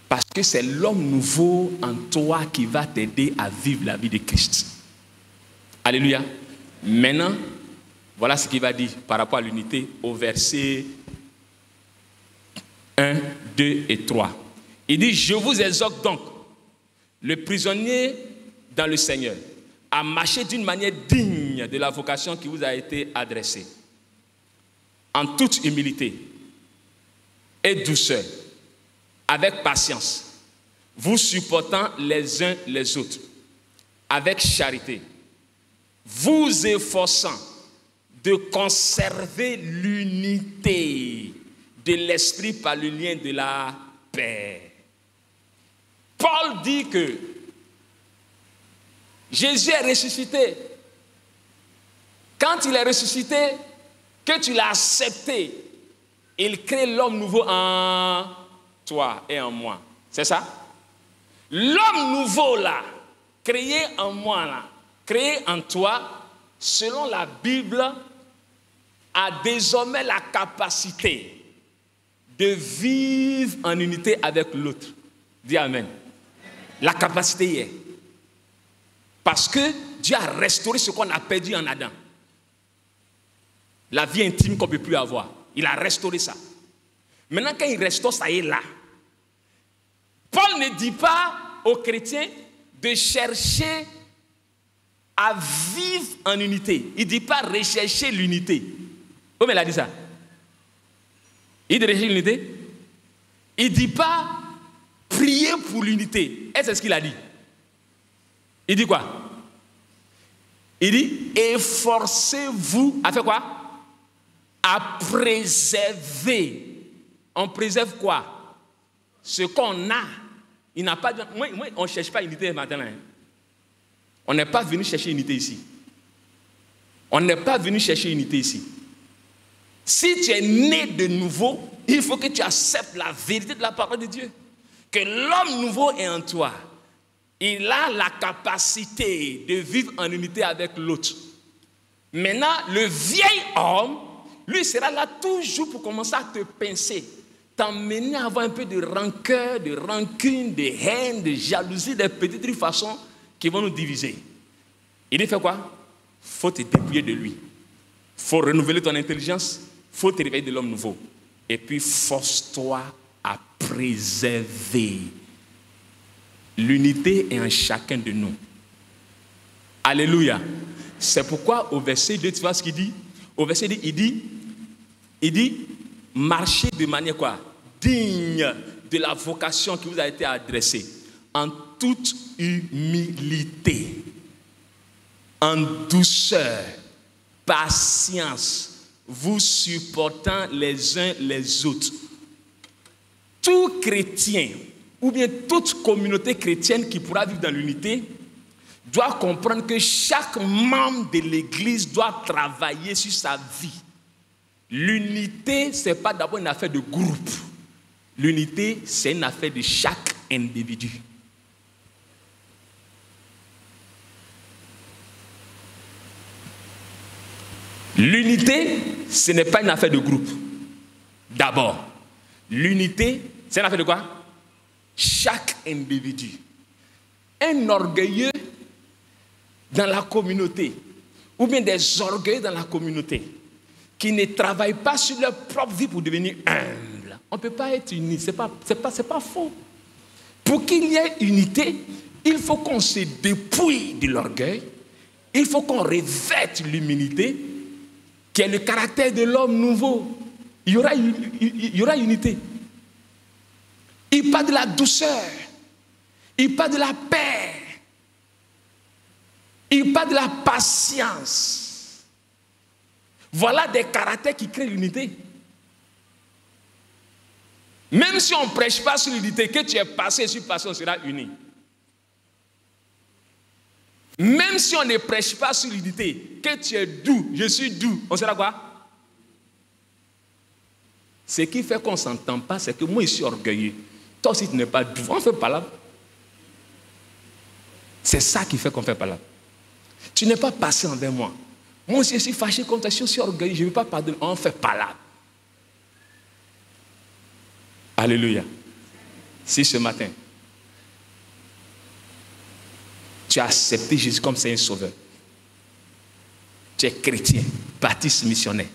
Parce que c'est l'homme nouveau en toi qui va t'aider à vivre la vie de Christ. Alléluia. Maintenant, voilà ce qu'il va dire par rapport à l'unité au verset 1, 2 et 3. Il dit, je vous exhorte donc, le prisonnier dans le Seigneur, à marcher d'une manière digne de la vocation qui vous a été adressée, en toute humilité et douceur, avec patience, vous supportant les uns les autres, avec charité, vous efforçant de conserver l'unité de l'esprit par le lien de la paix. Paul dit que Jésus est ressuscité. Quand il est ressuscité, que tu l'as accepté, il crée l'homme nouveau en toi et en moi. C'est ça? L'homme nouveau là, créé en moi là, créé en toi, selon la Bible, a désormais la capacité de vivre en unité avec l'autre. Dis Amen. La capacité y est. Parce que Dieu a restauré ce qu'on a perdu en Adam. La vie intime qu'on ne peut plus avoir. Il a restauré ça. Maintenant, quand il restaure, ça y est là. Paul ne dit pas aux chrétiens de chercher à vivre en unité. Il ne dit pas rechercher l'unité. Oh, mais il a dit ça. Il dit rechercher l'unité. Il ne dit pas prier pour l'unité. Est-ce ce qu'il a dit? Il dit quoi? Il dit efforcez-vous à faire quoi? À préserver. On préserve quoi? Ce qu'on a. Il n'a pas. Moi, on ne cherche pas l'unité maintenant. Hein. On n'est pas venu chercher l'unité ici. On n'est pas venu chercher l'unité ici. Si tu es né de nouveau, il faut que tu acceptes la vérité de la parole de Dieu. Que l'homme nouveau est en toi. Il a la capacité de vivre en unité avec l'autre. Maintenant, le vieil homme, lui sera là toujours pour commencer à te pincer, t'emmener à avoir un peu de rancœur, de rancune, de haine, de jalousie, des petites façons qui vont nous diviser. Il dit, fais quoi? Il faut te dépouiller de lui. Il faut renouveler ton intelligence. Il faut te réveiller de l'homme nouveau. Et puis, force-toi à préserver. L'unité est en chacun de nous. Alléluia. C'est pourquoi au verset 2, tu vois ce qu'il dit? Au verset 2, il dit, marchez de manière quoi? Digne de la vocation qui vous a été adressée. En toute humilité, en douceur, patience, vous supportant les uns les autres. Tout chrétien, ou bien toute communauté chrétienne qui pourra vivre dans l'unité, doit comprendre que chaque membre de l'Église doit travailler sur sa vie. L'unité, ce n'est pas d'abord une affaire de groupe. L'unité, c'est une affaire de chaque individu. L'unité, ce n'est pas une affaire de groupe. D'abord, l'unité, c'est une affaire de quoi? Chaque individu. Un orgueilleux dans la communauté, ou bien des orgueils dans la communauté, qui ne travaillent pas sur leur propre vie pour devenir humbles. On ne peut pas être unis, c'est pas faux. Pour qu'il y ait unité, il faut qu'on se dépouille de l'orgueil, il faut qu'on revête l'humilité, qui est le caractère de l'homme nouveau. Il y aura unité. Il parle de la douceur, il parle de la paix, il parle de la patience. Voilà des caractères qui créent l'unité. Même si on ne prêche pas sur l'unité, que tu es passé sur passé, on sera unis. Même si on ne prêche pas sur l'unité, que tu es doux, je suis doux, on sera quoi? Ce qui fait qu'on ne s'entend pas, c'est que moi je suis orgueilleux. Toi aussi tu n'es pas doux, on fait palabre. C'est ça qui fait qu'on fait palabre. Tu n'es pas passé envers moi. Moi aussi je suis fâché contre toi, je suis aussi orgueilleux, je ne veux pas pardonner, on fait palabre. Alléluia. Si ce matin, tu as accepté Jésus comme Seigneur Sauveur, tu es chrétien, baptiste missionnaire,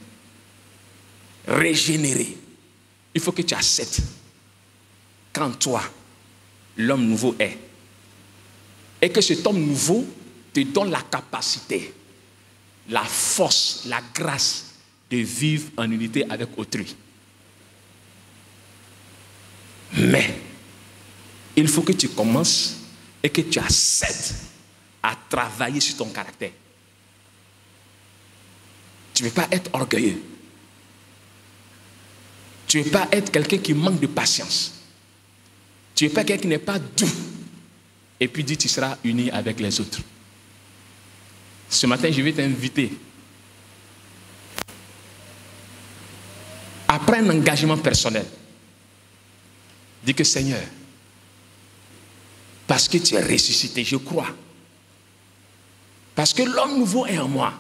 régénéré, il faut que tu acceptes qu'en toi, l'homme nouveau est. Et que cet homme nouveau te donne la capacité, la force, la grâce de vivre en unité avec autrui. Mais, il faut que tu commences et que tu acceptes à travailler sur ton caractère. Tu ne veux pas être orgueilleux. Tu ne veux pas être quelqu'un qui manque de patience. Tu ne veux pas quelqu'un qui n'est pas doux. Et puis dis, tu seras uni avec les autres. Ce matin, je vais t'inviter à prendre un engagement personnel. Dis que Seigneur, parce que tu es ressuscité, je crois. Parce que l'homme nouveau est en moi.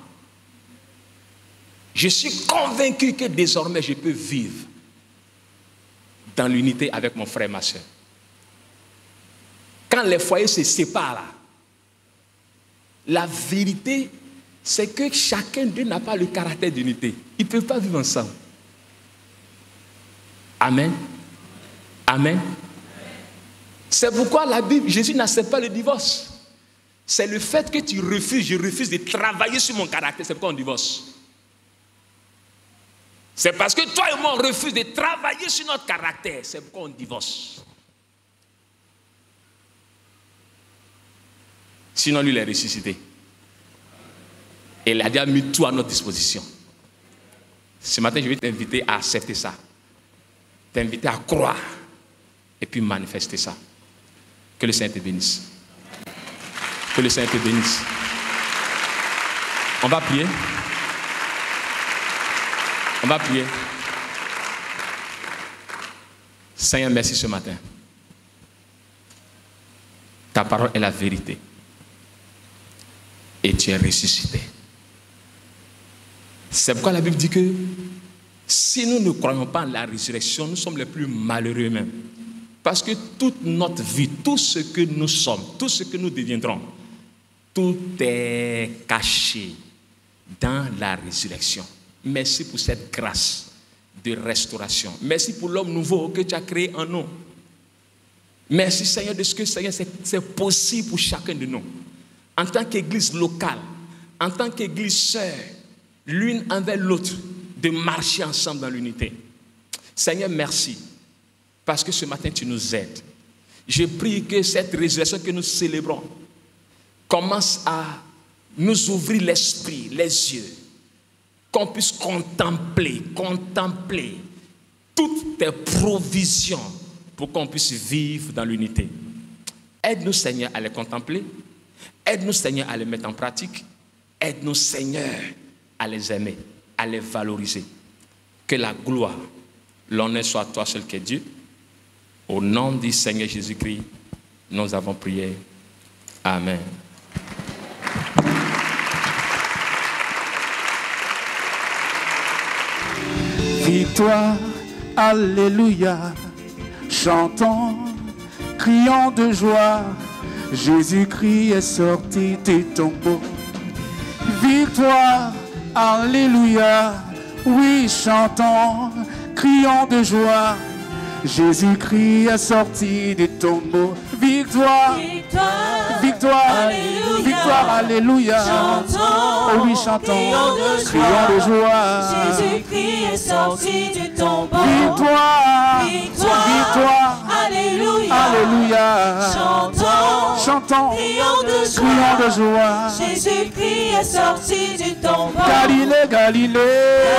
Je suis convaincu que désormais je peux vivre dans l'unité avec mon frère et ma soeur. Quand les foyers se séparent, la vérité, c'est que chacun d'eux n'a pas le caractère d'unité. Ils ne peuvent pas vivre ensemble. Amen. Amen. C'est pourquoi la Bible, Jésus n'accepte pas le divorce. C'est le fait que tu refuses, je refuse de travailler sur mon caractère. C'est pourquoi on divorce. C'est parce que toi et moi, on refuse de travailler sur notre caractère. C'est pourquoi on divorce. Sinon, lui, il est ressuscité. Et il a déjà mis tout à notre disposition. Ce matin, je vais t'inviter à accepter ça. T'inviter à croire. Et puis manifester ça. Que le Seigneur te bénisse. Que le Seigneur te bénisse. On va prier. On va prier. Seigneur, merci ce matin. Ta parole est la vérité. Et tu es ressuscité. C'est pourquoi la Bible dit que si nous ne croyons pas en la résurrection, nous sommes les plus malheureux même. Parce que toute notre vie, tout ce que nous sommes, tout ce que nous deviendrons, tout est caché dans la résurrection. Merci pour cette grâce de restauration. Merci pour l'homme nouveau que tu as créé en nous. Merci Seigneur de ce que Seigneur, c'est possible pour chacun de nous. En tant qu'église locale, en tant qu'église sœur, l'une envers l'autre, de marcher ensemble dans l'unité. Seigneur, merci. Parce que ce matin, tu nous aides. Je prie que cette résurrection que nous célébrons commence à nous ouvrir l'esprit, les yeux, qu'on puisse contempler toutes tes provisions pour qu'on puisse vivre dans l'unité. Aide-nous, Seigneur, à les contempler. Aide-nous, Seigneur, à les mettre en pratique. Aide-nous, Seigneur, à les aimer, à les valoriser. Que la gloire, l'honneur soit à toi seul qui est Dieu. Au nom du Seigneur Jésus-Christ, nous avons prié. Amen. Victoire, alléluia, chantons, crions de joie, Jésus-Christ est sorti du tombeau. Victoire, alléluia, oui, chantons, crions de joie, Jésus-Christ est sorti du tombeau. Victoire, victoire, alléluia, victoire, alléluia. Chantons, oh oui, chantons, crions de joie. Jésus-Christ est sorti du tombeau. Victoire, victoire, victoire, alléluia, alléluia. Chantons, chantons, crions de joie. Jésus-Christ est sorti du tombeau. Galilée, Galilée,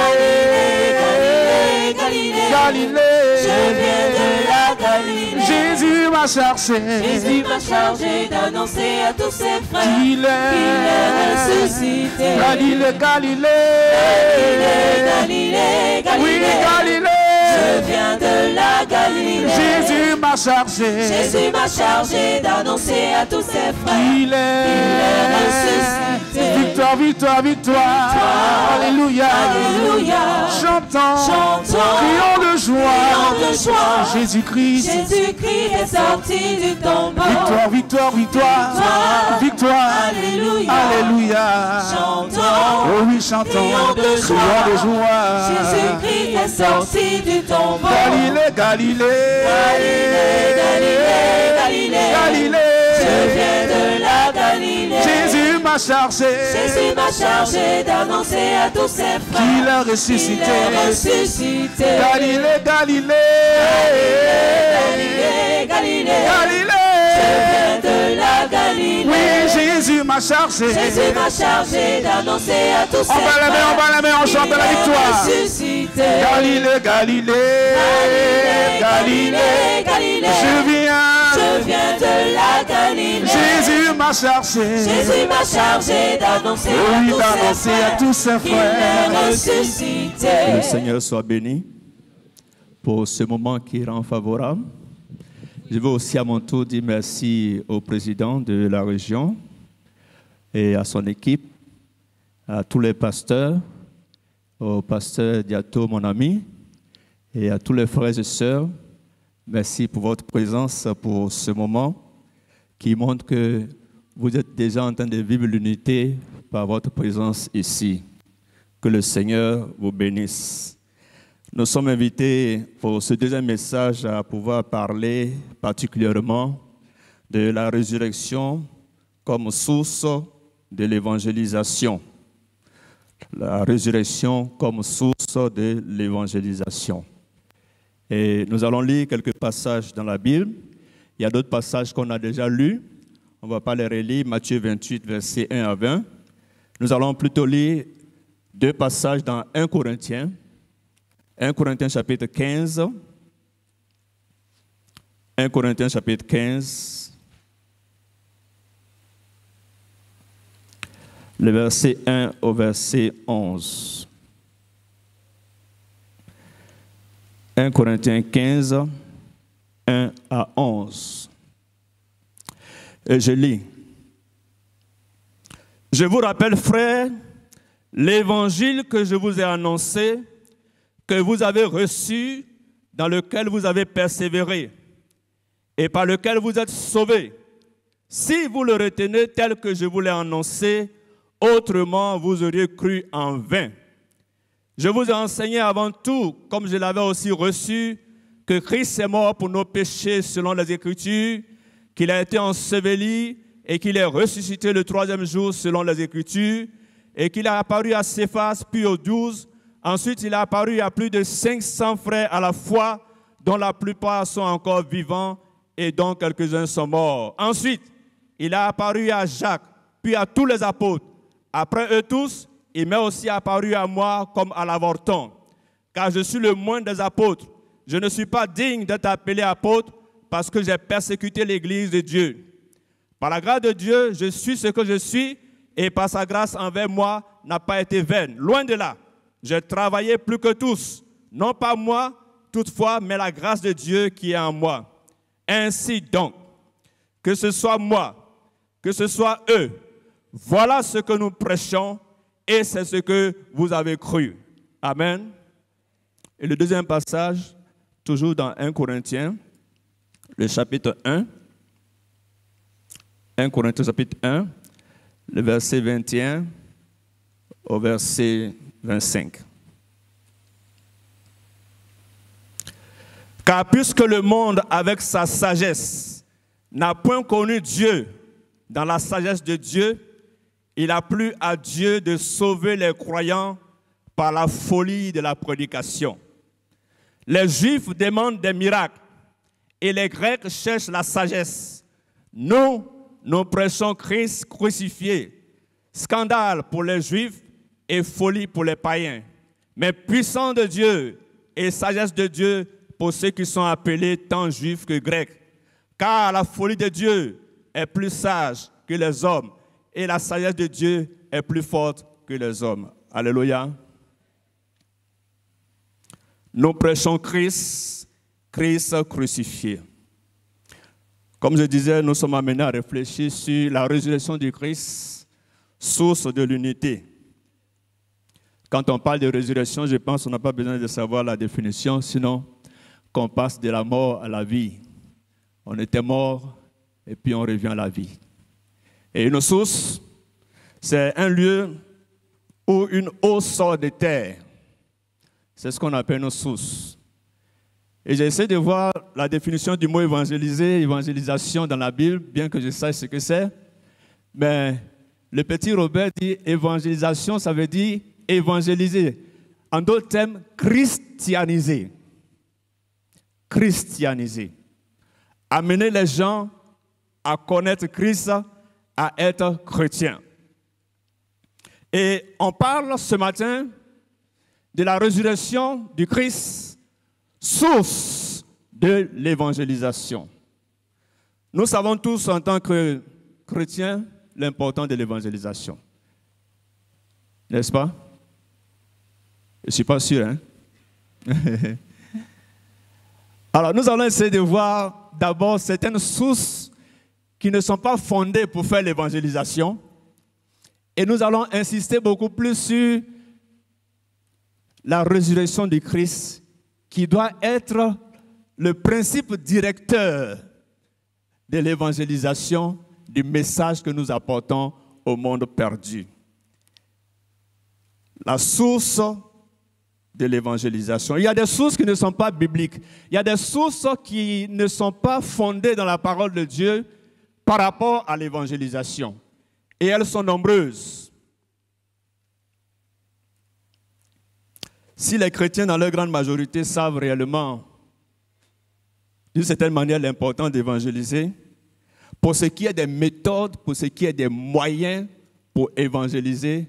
Galilée, Galilée, Galilée. Je viens de la Galilée. Jésus m'a chargé. Jésus m'a chargé d'annoncer à tous ses frères qu'il est ressuscité. Galilée, Galilée, Galilée, Galilée, oui, Galilée. Je viens de la Galilée. Jésus m'a chargé. Jésus m'a chargé d'annoncer à tous ses frères qu'il est ressuscité. Victoire, victoire, victoire. Alléluia, alléluia. Chantons, crions de joie. Jésus-Christ est sorti du tombeau. Victoire, victoire, victoire. Victoire, alléluia, alléluia. Chantons, oh oui, chantons, crions de joie. Jésus-Christ est sorti du tombeau. Galilée, Galilée, Galilée, Galilée, Galilée. Je viens de la Galilée. Jésus m'a chargé. Jésus m'a chargé d'annoncer à tous ses frères qu'il est ressuscité. Galilée, Galilée, Galilée, Galilée, Galilée. Je viens de la Galilée. Oui, Jésus m'a chargé. Jésus m'a chargé d'annoncer à tous ses frères. On va la main, on chante la victoire. Galilée, Galilée, Galilée, Galilée. Je viens de la Galilée. Jésus m'a chargé. Jésus m'a chargé d'annoncer à tous ses frères. qu'il est ressuscité. Que le Seigneur soit béni pour ce moment qui rend favorable. Je veux aussi à mon tour dire merci au président de la région et à son équipe, à tous les pasteurs, au pasteur Diato, mon ami, et à tous les frères et sœurs. Merci pour votre présence pour ce moment qui montre que vous êtes déjà en train de vivre l'unité par votre présence ici. Que le Seigneur vous bénisse. Nous sommes invités pour ce deuxième message à pouvoir parler particulièrement de la résurrection comme source de l'évangélisation. La résurrection comme source source de l'évangélisation. Et nous allons lire quelques passages dans la Bible. Il y a d'autres passages qu'on a déjà lus. On ne va pas les relire. Matthieu 28, versets 1 à 20. Nous allons plutôt lire deux passages dans 1 Corinthiens. 1 Corinthiens chapitre 15. 1 Corinthiens chapitre 15. Le verset 1 au verset 11. 1 Corinthiens 15, 1 à 11. Et je lis. Je vous rappelle, frères, l'évangile que je vous ai annoncé, que vous avez reçu, dans lequel vous avez persévéré, et par lequel vous êtes sauvés. Si vous le retenez tel que je vous l'ai annoncé, autrement vous auriez cru en vain. Je vous ai enseigné avant tout, comme je l'avais aussi reçu, que Christ est mort pour nos péchés selon les Écritures, qu'il a été enseveli et qu'il est ressuscité le troisième jour selon les Écritures, et qu'il a apparu à Céphas, puis aux 12. Ensuite, il a apparu à plus de 500 frères à la fois, dont la plupart sont encore vivants et dont quelques-uns sont morts. Ensuite, il a apparu à Jacques, puis à tous les apôtres. Après eux tous, il m'est aussi apparu à moi comme à l'avorton, car je suis le moindre des apôtres. Je ne suis pas digne d'être appelé apôtre parce que j'ai persécuté l'Église de Dieu. Par la grâce de Dieu, je suis ce que je suis et par sa grâce envers moi n'a pas été vaine. Loin de là, j'ai travaillé plus que tous, non pas moi toutefois, mais la grâce de Dieu qui est en moi. Ainsi donc, que ce soit moi, que ce soit eux, voilà ce que nous prêchons et c'est ce que vous avez cru. Amen. Et le deuxième passage, toujours dans 1 Corinthiens, le chapitre 1. 1 Corinthiens chapitre 1, le verset 21 au verset 25. Car puisque le monde, avec sa sagesse, n'a point connu Dieu, dans la sagesse de Dieu, il a plu à Dieu de sauver les croyants par la folie de la prédication. Les Juifs demandent des miracles et les Grecs cherchent la sagesse. Nous prêchons Christ crucifié, scandale pour les Juifs et folie pour les païens, mais puissance de Dieu et sagesse de Dieu pour ceux qui sont appelés tant Juifs que Grecs. Car la folie de Dieu est plus sage que les hommes et la sagesse de Dieu est plus forte que les hommes. Alléluia. Nous prêchons Christ crucifié. Comme je disais, nous sommes amenés à réfléchir sur la résurrection du Christ, source de l'unité. Quand on parle de résurrection, je pense qu'on n'a pas besoin de savoir la définition, sinon qu'on passe de la mort à la vie. On était mort et puis on revient à la vie. Et une source, c'est un lieu où une eau sort de terre. C'est ce qu'on appelle une source. Et j'essaie de voir la définition du mot évangéliser, évangélisation dans la Bible, bien que je sache ce que c'est. Mais le petit Robert dit évangélisation, ça veut dire évangéliser. En d'autres termes, christianiser. Christianiser. Amener les gens à connaître Christ, à être chrétiens. Et on parle ce matin de la résurrection du Christ, source de l'évangélisation. Nous savons tous en tant que chrétiens l'importance de l'évangélisation. N'est-ce pas? Je ne suis pas sûr, hein? Alors, nous allons essayer de voir d'abord certaines sources qui ne sont pas fondées pour faire l'évangélisation. Et nous allons insister beaucoup plus sur la résurrection du Christ qui doit être le principe directeur de l'évangélisation, du message que nous apportons au monde perdu. La source de l'évangélisation. Il y a des sources qui ne sont pas bibliques. Il y a des sources qui ne sont pas fondées dans la parole de Dieu par rapport à l'évangélisation. Et elles sont nombreuses. Si les chrétiens, dans leur grande majorité, savent réellement, d'une certaine manière, l'importance d'évangéliser, pour ce qui est des méthodes, pour ce qui est des moyens pour évangéliser,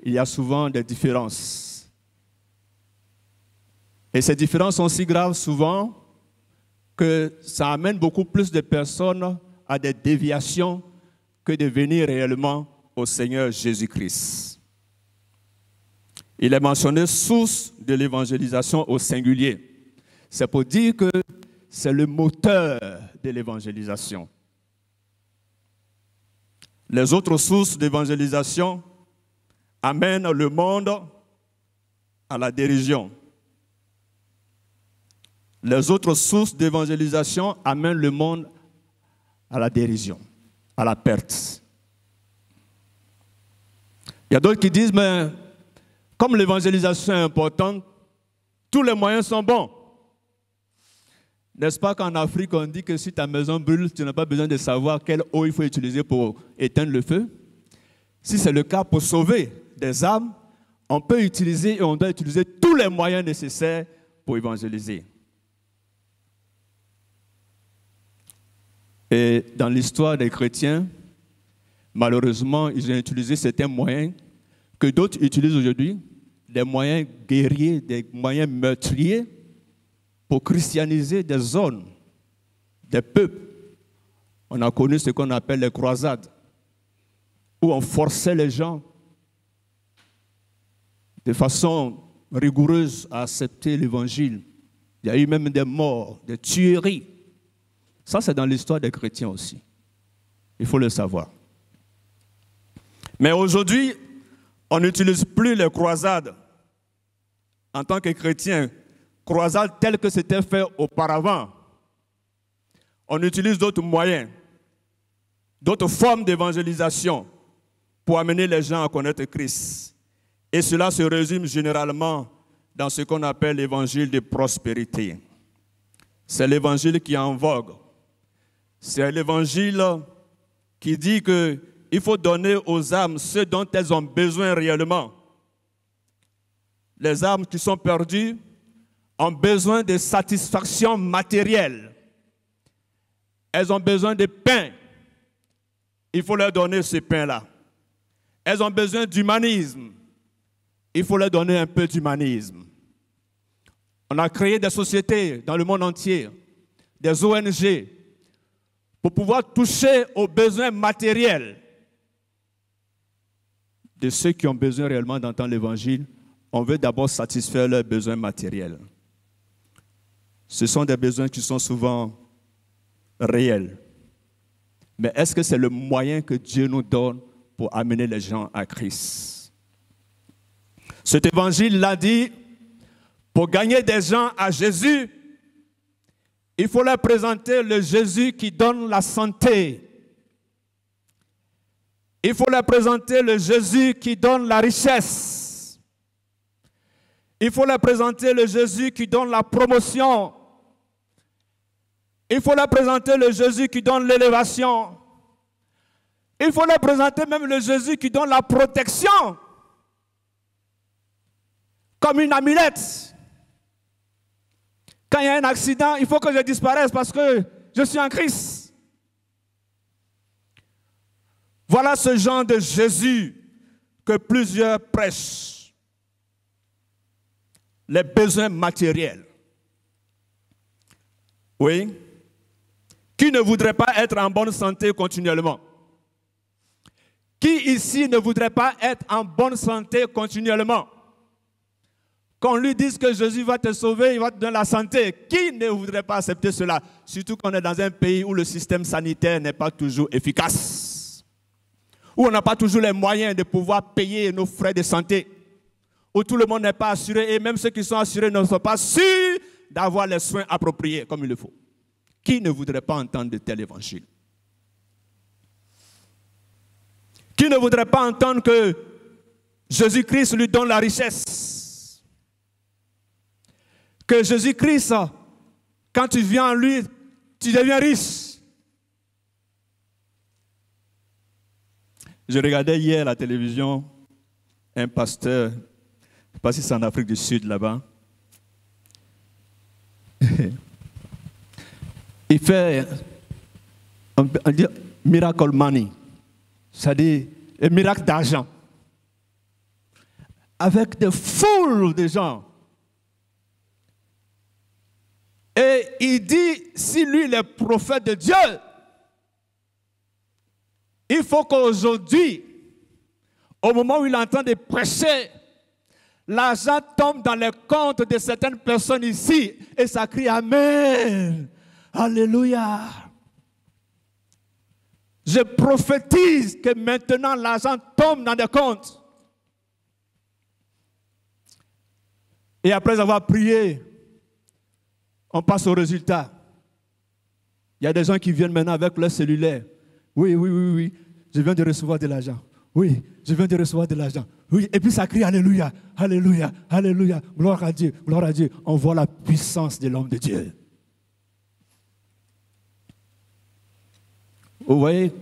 il y a souvent des différences. Et ces différences sont si graves souvent que ça amène beaucoup plus de personnes à des déviations que de venir réellement au Seigneur Jésus-Christ. Il est mentionné source de l'évangélisation au singulier. C'est pour dire que c'est le moteur de l'évangélisation. Les autres sources d'évangélisation amènent le monde à la dérision. Les autres sources d'évangélisation amènent le monde à la dérision, à la perte. Il y a d'autres qui disent, mais comme l'évangélisation est importante, tous les moyens sont bons. N'est-ce pas qu'en Afrique, on dit que si ta maison brûle, tu n'as pas besoin de savoir quelle eau il faut utiliser pour éteindre le feu? Si c'est le cas pour sauver des âmes, on peut utiliser et on doit utiliser tous les moyens nécessaires pour évangéliser. Et dans l'histoire des chrétiens, malheureusement, ils ont utilisé certains moyens que d'autres utilisent aujourd'hui, des moyens guerriers, des moyens meurtriers, pour christianiser des zones, des peuples. On a connu ce qu'on appelle les croisades, où on forçait les gens de façon rigoureuse à accepter l'évangile. Il y a eu même des morts, des tueries. Ça, c'est dans l'histoire des chrétiens aussi. Il faut le savoir. Mais aujourd'hui, on n'utilise plus les croisades en tant que chrétiens, croisades telles que c'était fait auparavant. On utilise d'autres moyens, d'autres formes d'évangélisation pour amener les gens à connaître Christ. Et cela se résume généralement dans ce qu'on appelle l'évangile de prospérité. C'est l'évangile qui est en vogue. C'est l'évangile qui dit qu'il faut donner aux âmes ce dont elles ont besoin réellement. Les âmes qui sont perdues ont besoin de satisfaction matérielle. Elles ont besoin de pain. Il faut leur donner ce pain-là. Elles ont besoin d'humanisme. Il faut leur donner un peu d'humanisme. On a créé des sociétés dans le monde entier, des ONG, pour pouvoir toucher aux besoins matériels de ceux qui ont besoin réellement d'entendre l'Évangile. On veut d'abord satisfaire leurs besoins matériels. Ce sont des besoins qui sont souvent réels. Mais est-ce que c'est le moyen que Dieu nous donne pour amener les gens à Christ? Cet évangile l'a dit, pour gagner des gens à Jésus, il faut leur présenter le Jésus qui donne la santé. Il faut leur présenter le Jésus qui donne la richesse. Il faut leur présenter le Jésus qui donne la promotion. Il faut leur présenter le Jésus qui donne l'élévation. Il faut leur présenter même le Jésus qui donne la protection. Comme une amulette. Quand il y a un accident, il faut que je disparaisse parce que je suis en Christ. Voilà ce genre de Jésus que plusieurs prêchent. Les besoins matériels. Oui. Qui ne voudrait pas être en bonne santé continuellement? Qui ici ne voudrait pas être en bonne santé continuellement? Qu'on lui dise que Jésus va te sauver, il va te donner la santé. Qui ne voudrait pas accepter cela? Surtout qu'on est dans un pays où le système sanitaire n'est pas toujours efficace. Où on n'a pas toujours les moyens de pouvoir payer nos frais de santé. Où tout le monde n'est pas assuré et même ceux qui sont assurés ne sont pas sûrs d'avoir les soins appropriés comme il le faut. Qui ne voudrait pas entendre de tel évangile? Qui ne voudrait pas entendre que Jésus-Christ lui donne la richesse? Que Jésus-Christ, quand tu viens en lui, tu deviens riche. Je regardais hier à la télévision un pasteur sais pas si c'est en Afrique du Sud là-bas. Il fait on dit miracle money, c'est-à-dire un miracle d'argent, avec des foules de gens. Et il dit, si lui il est prophète de Dieu, il faut qu'aujourd'hui, au moment où il est en train de prêcher, l'argent tombe dans les comptes de certaines personnes ici et ça crie Amen. Alléluia. Je prophétise que maintenant l'argent tombe dans des comptes. Et après avoir prié, on passe au résultat. Il y a des gens qui viennent maintenant avec leur cellulaire. Oui, je viens de recevoir de l'argent. Oui, je viens de recevoir de l'argent. Oui, et puis ça crie Alléluia, Alléluia, Alléluia, gloire à Dieu, gloire à Dieu. On voit la puissance de l'homme de Dieu. Vous voyez,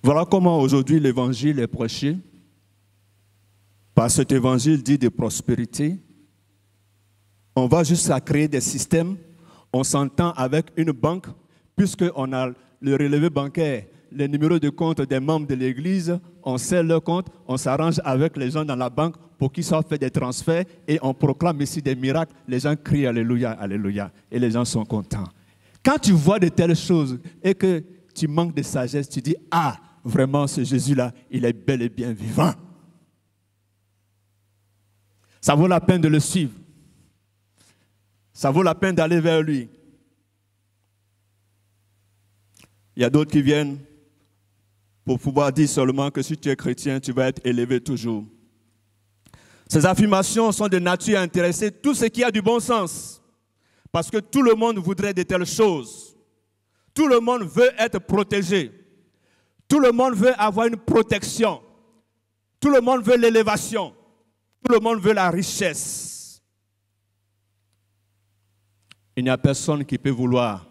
voilà comment aujourd'hui l'évangile est prêché. Par cet évangile dit de prospérité. On va jusqu'à créer des systèmes. On s'entend avec une banque, puisqu'on a le relevé bancaire, les numéros de compte des membres de l'église, on sait leur compte, on s'arrange avec les gens dans la banque pour qu'ils soient fait des transferts et on proclame ici des miracles. Les gens crient Alléluia, Alléluia et les gens sont contents. Quand tu vois de telles choses et que tu manques de sagesse, tu dis, ah, vraiment ce Jésus-là, il est bel et bien vivant. Ça vaut la peine de le suivre. Ça vaut la peine d'aller vers lui. Il y a d'autres qui viennent pour pouvoir dire seulement que si tu es chrétien, tu vas être élevé toujours. Ces affirmations sont de nature à intéresser tout ce qui a du bon sens. Parce que tout le monde voudrait de telles choses. Tout le monde veut être protégé. Tout le monde veut avoir une protection. Tout le monde veut l'élévation. Tout le monde veut la richesse. Il n'y a personne qui peut vouloir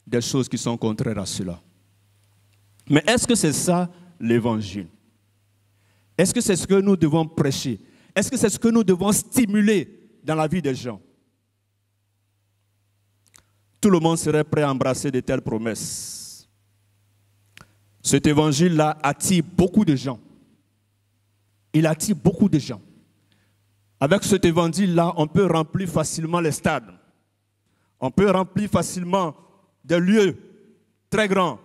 des choses qui sont contraires à cela. Mais est-ce que c'est ça l'évangile? Est-ce que c'est ce que nous devons prêcher? Est-ce que c'est ce que nous devons stimuler dans la vie des gens? Tout le monde serait prêt à embrasser de telles promesses. Cet évangile-là attire beaucoup de gens. Il attire beaucoup de gens. Avec cet évangile-là, on peut remplir facilement les stades. On peut remplir facilement des lieux très grands.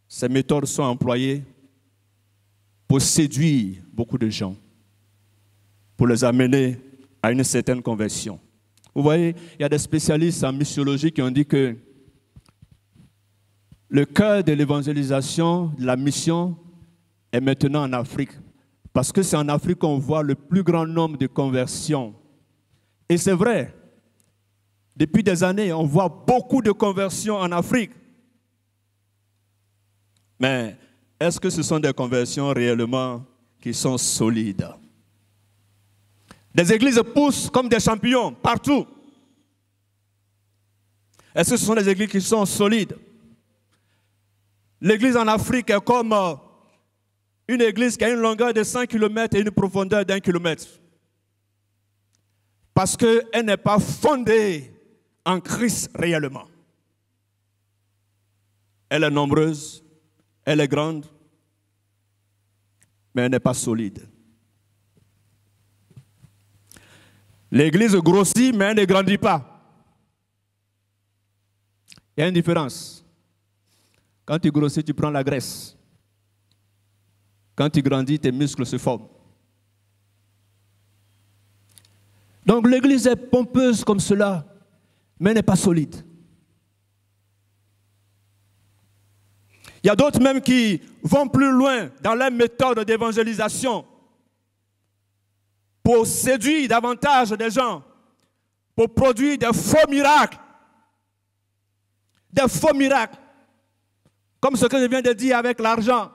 Ces méthodes sont employées pour séduire beaucoup de gens, pour les amener à une certaine conversion. Vous voyez, il y a des spécialistes en missiologie qui ont dit que le cœur de l'évangélisation, de la mission, est maintenant en Afrique. Parce que c'est en Afrique qu'on voit le plus grand nombre de conversions. Et c'est vrai, depuis des années, on voit beaucoup de conversions en Afrique. Mais est-ce que ce sont des conversions réellement qui sont solides? Des églises poussent comme des champignons partout. Est-ce que ce sont des églises qui sont solides? L'église en Afrique est comme une église qui a une longueur de 100 km et une profondeur d'1 km. Parce qu'elle n'est pas fondée en Christ réellement. Elle est nombreuse, elle est grande, mais elle n'est pas solide. L'église grossit, mais elle ne grandit pas. Il y a une différence. Quand tu grossis, tu prends la graisse. Quand tu grandis, tes muscles se forment. Donc l'église est pompeuse comme cela, mais elle n'est pas solide. Il y a d'autres même qui vont plus loin dans leur méthode d'évangélisation pour séduire davantage des gens, pour produire des faux miracles. Des faux miracles. Comme ce que je viens de dire avec l'argent.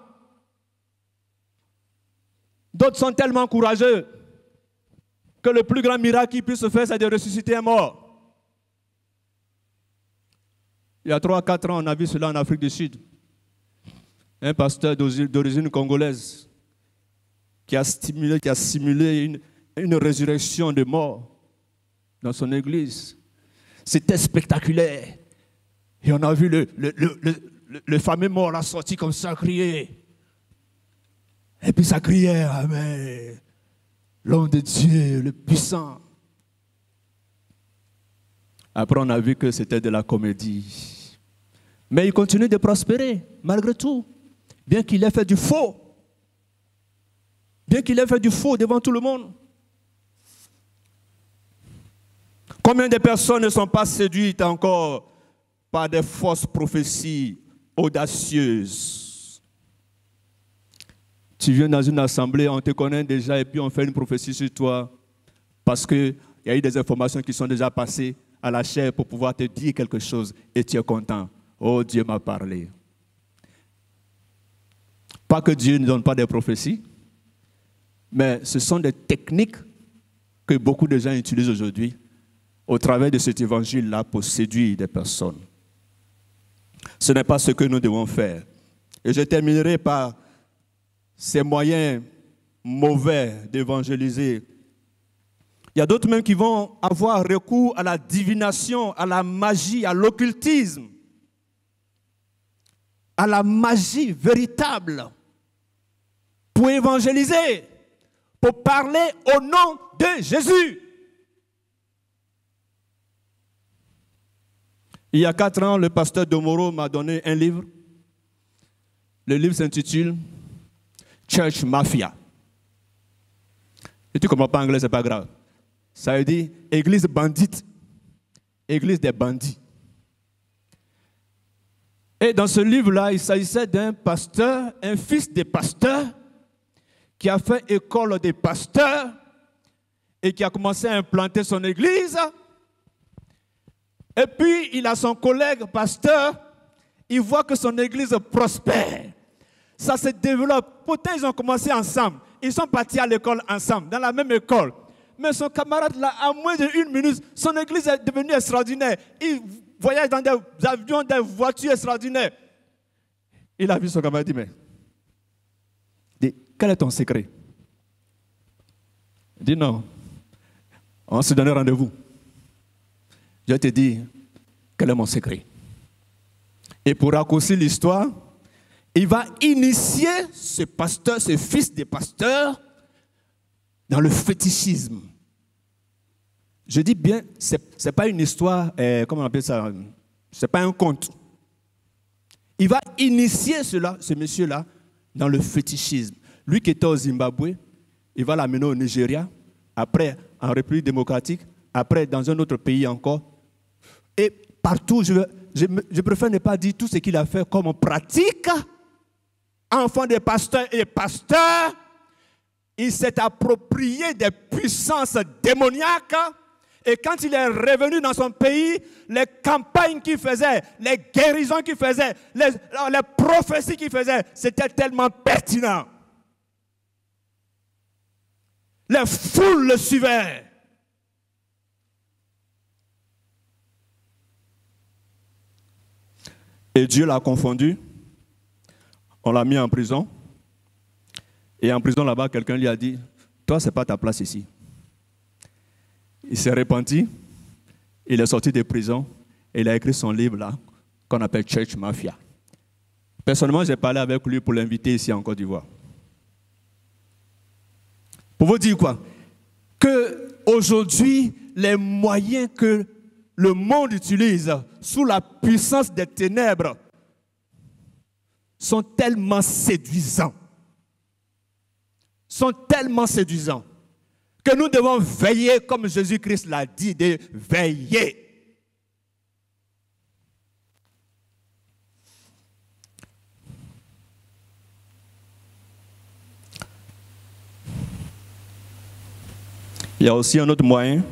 D'autres sont tellement courageux que le plus grand miracle qu'ils puissent faire, c'est de ressusciter un mort. Il y a 3-4 ans, on a vu cela en Afrique du Sud. Un pasteur d'origine congolaise qui a simulé une résurrection de mort dans son église. C'était spectaculaire. Et on a vu le fameux mort là sorti comme ça, crier. Et puis ça criait, Amen. L'homme de Dieu, le puissant. Après, on a vu que c'était de la comédie. Mais il continue de prospérer, malgré tout. Bien qu'il ait fait du faux. Bien qu'il ait fait du faux devant tout le monde. Combien de personnes ne sont pas séduites encore par des fausses prophéties audacieuses? Tu viens dans une assemblée, on te connaît déjà et puis on fait une prophétie sur toi parce qu'il y a eu des informations qui sont déjà passées à la chair pour pouvoir te dire quelque chose et tu es content. Oh, Dieu m'a parlé. Pas que Dieu ne donne pas des prophéties, mais ce sont des techniques que beaucoup de gens utilisent aujourd'hui au travers de cet évangile-là pour séduire des personnes. Ce n'est pas ce que nous devons faire. Et je terminerai par ces moyens mauvais d'évangéliser. Il y a d'autres même qui vont avoir recours à la divination, à la magie, à l'occultisme, à la magie véritable pour évangéliser, pour parler au nom de Jésus. Il y a 4 ans, le pasteur Domoro m'a donné un livre. Le livre s'intitule Church Mafia. Et tu ne comprends pas anglais, ce n'est pas grave. Ça veut dire église bandite, église des bandits. Et dans ce livre-là, il s'agissait d'un pasteur, un fils de pasteur, qui a fait école des pasteurs et qui a commencé à implanter son église. Et puis, il a son collègue pasteur, il voit que son église prospère. Ça se développe. Pourtant, ils ont commencé ensemble. Ils sont partis à l'école ensemble, dans la même école. Mais son camarade, là, en moins d'1 minute, son église est devenue extraordinaire. Il voyage dans des avions, des voitures extraordinaires. Il a vu son camarade, dit, quel est ton secret? Il dit, non, on se donne rendez-vous. Je te dis, quel est mon secret? Et pour raccourcir l'histoire, il va initier ce pasteur, ce fils de pasteur, dans le fétichisme. Je dis bien, ce n'est pas une histoire, comment on appelle ça? Ce n'est pas un conte. Il va initier ce monsieur-là, dans le fétichisme. Lui qui était au Zimbabwe, il va l'amener au Nigeria, après en République démocratique, après dans un autre pays encore. Et partout, je préfère ne pas dire tout ce qu'il a fait comme pratique. Enfant des pasteurs et pasteurs, il s'est approprié des puissances démoniaques. Et quand il est revenu dans son pays, les campagnes qu'il faisait, les guérisons qu'il faisait, les prophéties qu'il faisait, c'était tellement pertinent. Les foules le suivaient. Et Dieu l'a confondu. On l'a mis en prison. Et en prison là-bas, quelqu'un lui a dit, toi, ce n'est pas ta place ici. Il s'est repenti. Il est sorti de prison. Et il a écrit son livre là, qu'on appelle Church Mafia. Personnellement, j'ai parlé avec lui pour l'inviter ici en Côte d'Ivoire. Pour vous dire quoi? Qu'aujourd'hui, les moyens que le monde utilise sous la puissance des ténèbres sont tellement séduisants. Sont tellement séduisants que nous devons veiller comme Jésus-Christ l'a dit, de veiller. Il y a aussi un autre moyen.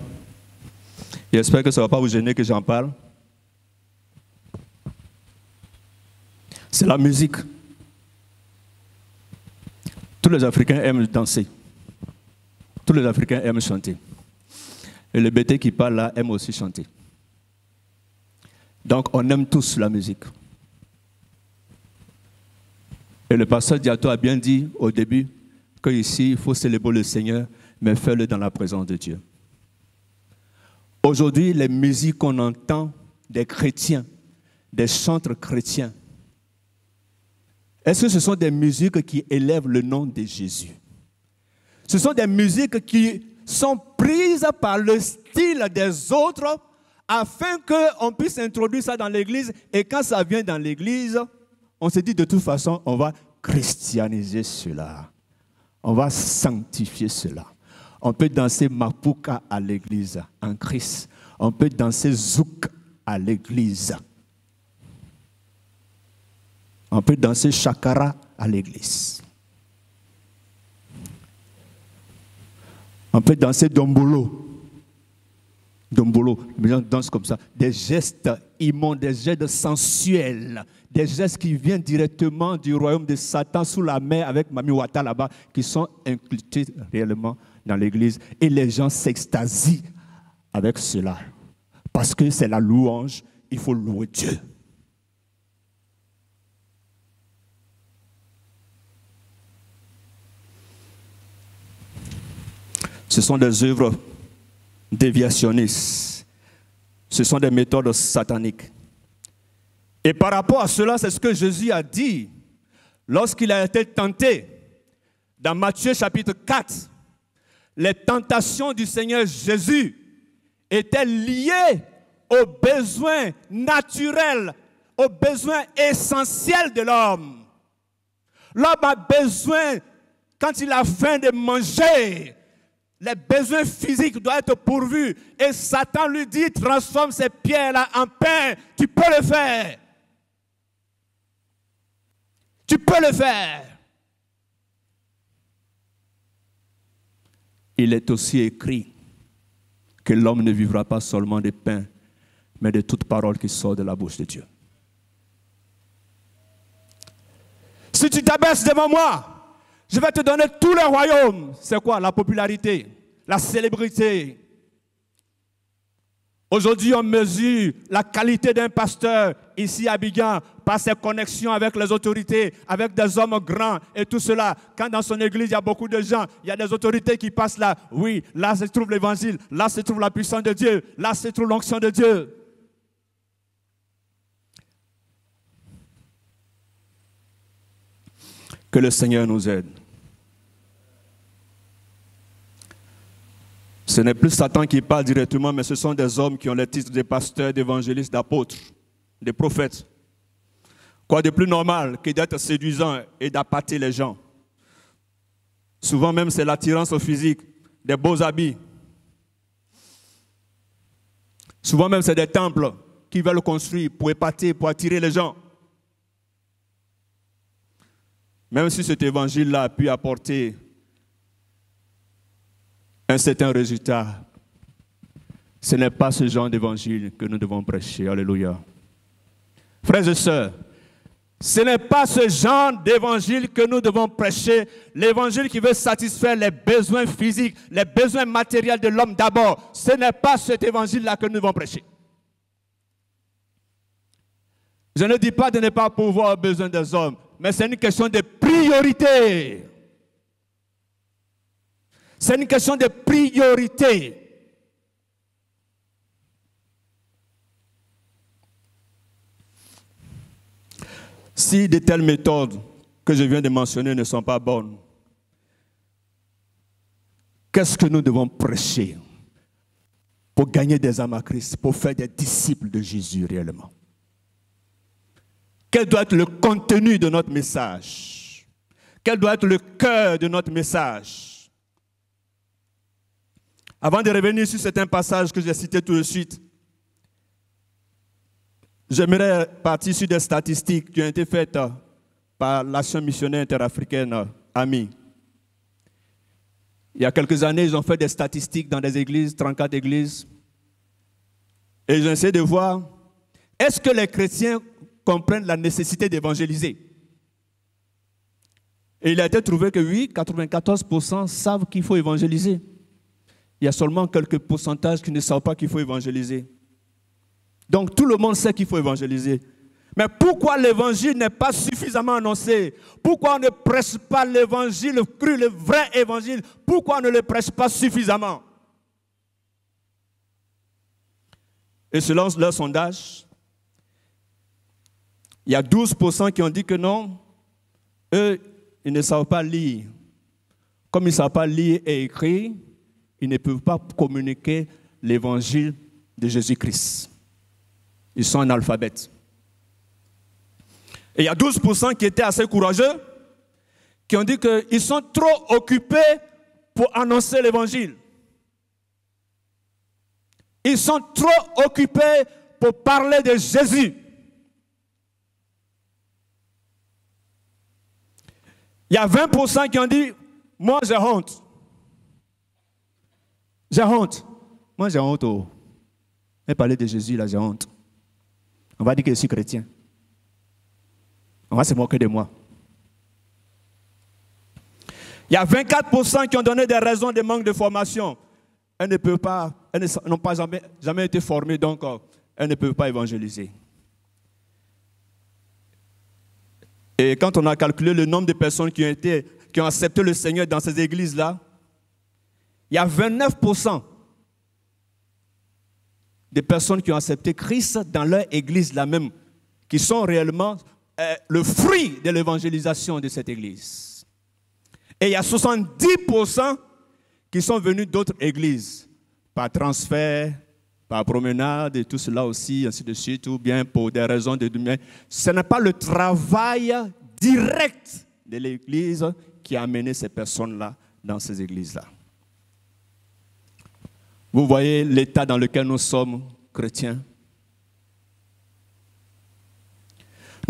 J'espère que ça ne va pas vous gêner que j'en parle. C'est la musique. Tous les Africains aiment danser. Tous les Africains aiment chanter. Et le BT qui parle là aime aussi chanter. Donc on aime tous la musique. Et le pasteur Diato a bien dit au début, que ici, il faut célébrer le Seigneur, mais fais-le dans la présence de Dieu. Aujourd'hui, les musiques qu'on entend des chrétiens, des chantres chrétiens, est-ce que ce sont des musiques qui élèvent le nom de Jésus? Ce sont des musiques qui sont prises par le style des autres afin qu'on puisse introduire ça dans l'église. Et quand ça vient dans l'église, on se dit de toute façon, on va christianiser cela. On va sanctifier cela. On peut danser Mapuka à l'église en Christ. On peut danser Zouk à l'église. On peut danser Chakara à l'église. On peut danser Dombolo. Dombolo, les gens dansent comme ça. Des gestes immondes, des gestes sensuels, des gestes qui viennent directement du royaume de Satan sous la mer avec Mami Wata là-bas, qui sont inculqués réellement dans l'église. Et les gens s'extasient avec cela. Parce que c'est la louange, il faut louer Dieu. Ce sont des œuvres déviationnistes. Ce sont des méthodes sataniques. Et par rapport à cela, c'est ce que Jésus a dit lorsqu'il a été tenté dans Matthieu chapitre 4. Les tentations du Seigneur Jésus étaient liées aux besoins naturels, aux besoins essentiels de l'homme. L'homme a besoin, quand il a faim, de manger. Les besoins physiques doivent être pourvus. Et Satan lui dit, transforme ces pierres-là en pain. Tu peux le faire. Tu peux le faire. Il est aussi écrit que l'homme ne vivra pas seulement de pain, mais de toute parole qui sort de la bouche de Dieu. Si tu t'abaisses devant moi, je vais te donner tous les royaumes. C'est quoi? La popularité, la célébrité. Aujourd'hui, on mesure la qualité d'un pasteur ici à Abidjan par ses connexions avec les autorités, avec des hommes grands et tout cela. Quand dans son église, il y a beaucoup de gens, il y a des autorités qui passent là. Oui, là se trouve l'évangile, là se trouve la puissance de Dieu, là se trouve l'onction de Dieu. Que le Seigneur nous aide. Ce n'est plus Satan qui parle directement, mais ce sont des hommes qui ont les titres de pasteurs, d'évangélistes, d'apôtres, de prophètes. Quoi de plus normal que d'être séduisant et d'appâter les gens? Souvent même, c'est l'attirance au physique, des beaux habits. Souvent même, c'est des temples qui veulent construire pour épater, pour attirer les gens. Même si cet évangile-là a pu apporter un certain résultat, ce n'est pas ce genre d'évangile que nous devons prêcher. Alléluia. Frères et sœurs, ce n'est pas ce genre d'évangile que nous devons prêcher. L'évangile qui veut satisfaire les besoins physiques, les besoins matériels de l'homme d'abord. Ce n'est pas cet évangile-là que nous devons prêcher. Je ne dis pas de ne pas pouvoir aux besoins des hommes, mais c'est une question de priorité. C'est une question de priorité. Si de telles méthodes que je viens de mentionner ne sont pas bonnes, qu'est-ce que nous devons prêcher pour gagner des âmes à Christ, pour faire des disciples de Jésus réellement? Quel doit être le contenu de notre message? Quel doit être le cœur de notre message? Avant de revenir sur certains passages que j'ai cités tout de suite, j'aimerais partir sur des statistiques qui ont été faites par l'Action missionnaire interafricaine AMI. Il y a quelques années, ils ont fait des statistiques dans des églises, 34 églises. Et j'ai essayé de voir, est-ce que les chrétiens comprennent la nécessité d'évangéliser? Et il a été trouvé que oui, 94% savent qu'il faut évangéliser. Il y a seulement quelques pourcentages qui ne savent pas qu'il faut évangéliser. Donc tout le monde sait qu'il faut évangéliser. Mais pourquoi l'évangile n'est pas suffisamment annoncé? Pourquoi on ne prêche pas l'évangile cru, le vrai évangile? Pourquoi on ne le prêche pas suffisamment? Et selon leur sondage, il y a 12% qui ont dit que non, eux, ils ne savent pas lire. Comme ils ne savent pas lire et écrire, ils ne peuvent pas communiquer l'évangile de Jésus-Christ. Ils sont analphabètes. Et il y a 12% qui étaient assez courageux, qui ont dit qu'ils sont trop occupés pour annoncer l'évangile. Ils sont trop occupés pour parler de Jésus. Il y a 20% qui ont dit, moi j'ai honte. J'ai honte. Moi j'ai honte. Oh. Mais parler de Jésus, là j'ai honte. On va dire que je suis chrétien. On va se moquer de moi. Il y a 24% qui ont donné des raisons de manque de formation. Elles ne peuvent pas, elles n'ont pas jamais été formées, donc elles ne peuvent pas évangéliser. Et quand on a calculé le nombre de personnes qui ont accepté le Seigneur dans ces églises-là, il y a 29% des personnes qui ont accepté Christ dans leur église là même, qui sont réellement le fruit de l'évangélisation de cette église. Et il y a 70% qui sont venus d'autres églises, par transfert, par promenade et tout cela aussi, ainsi de suite, ou bien pour des raisons de demain. Ce n'est pas le travail direct de l'église qui a amené ces personnes-là dans ces églises-là. Vous voyez l'état dans lequel nous sommes chrétiens.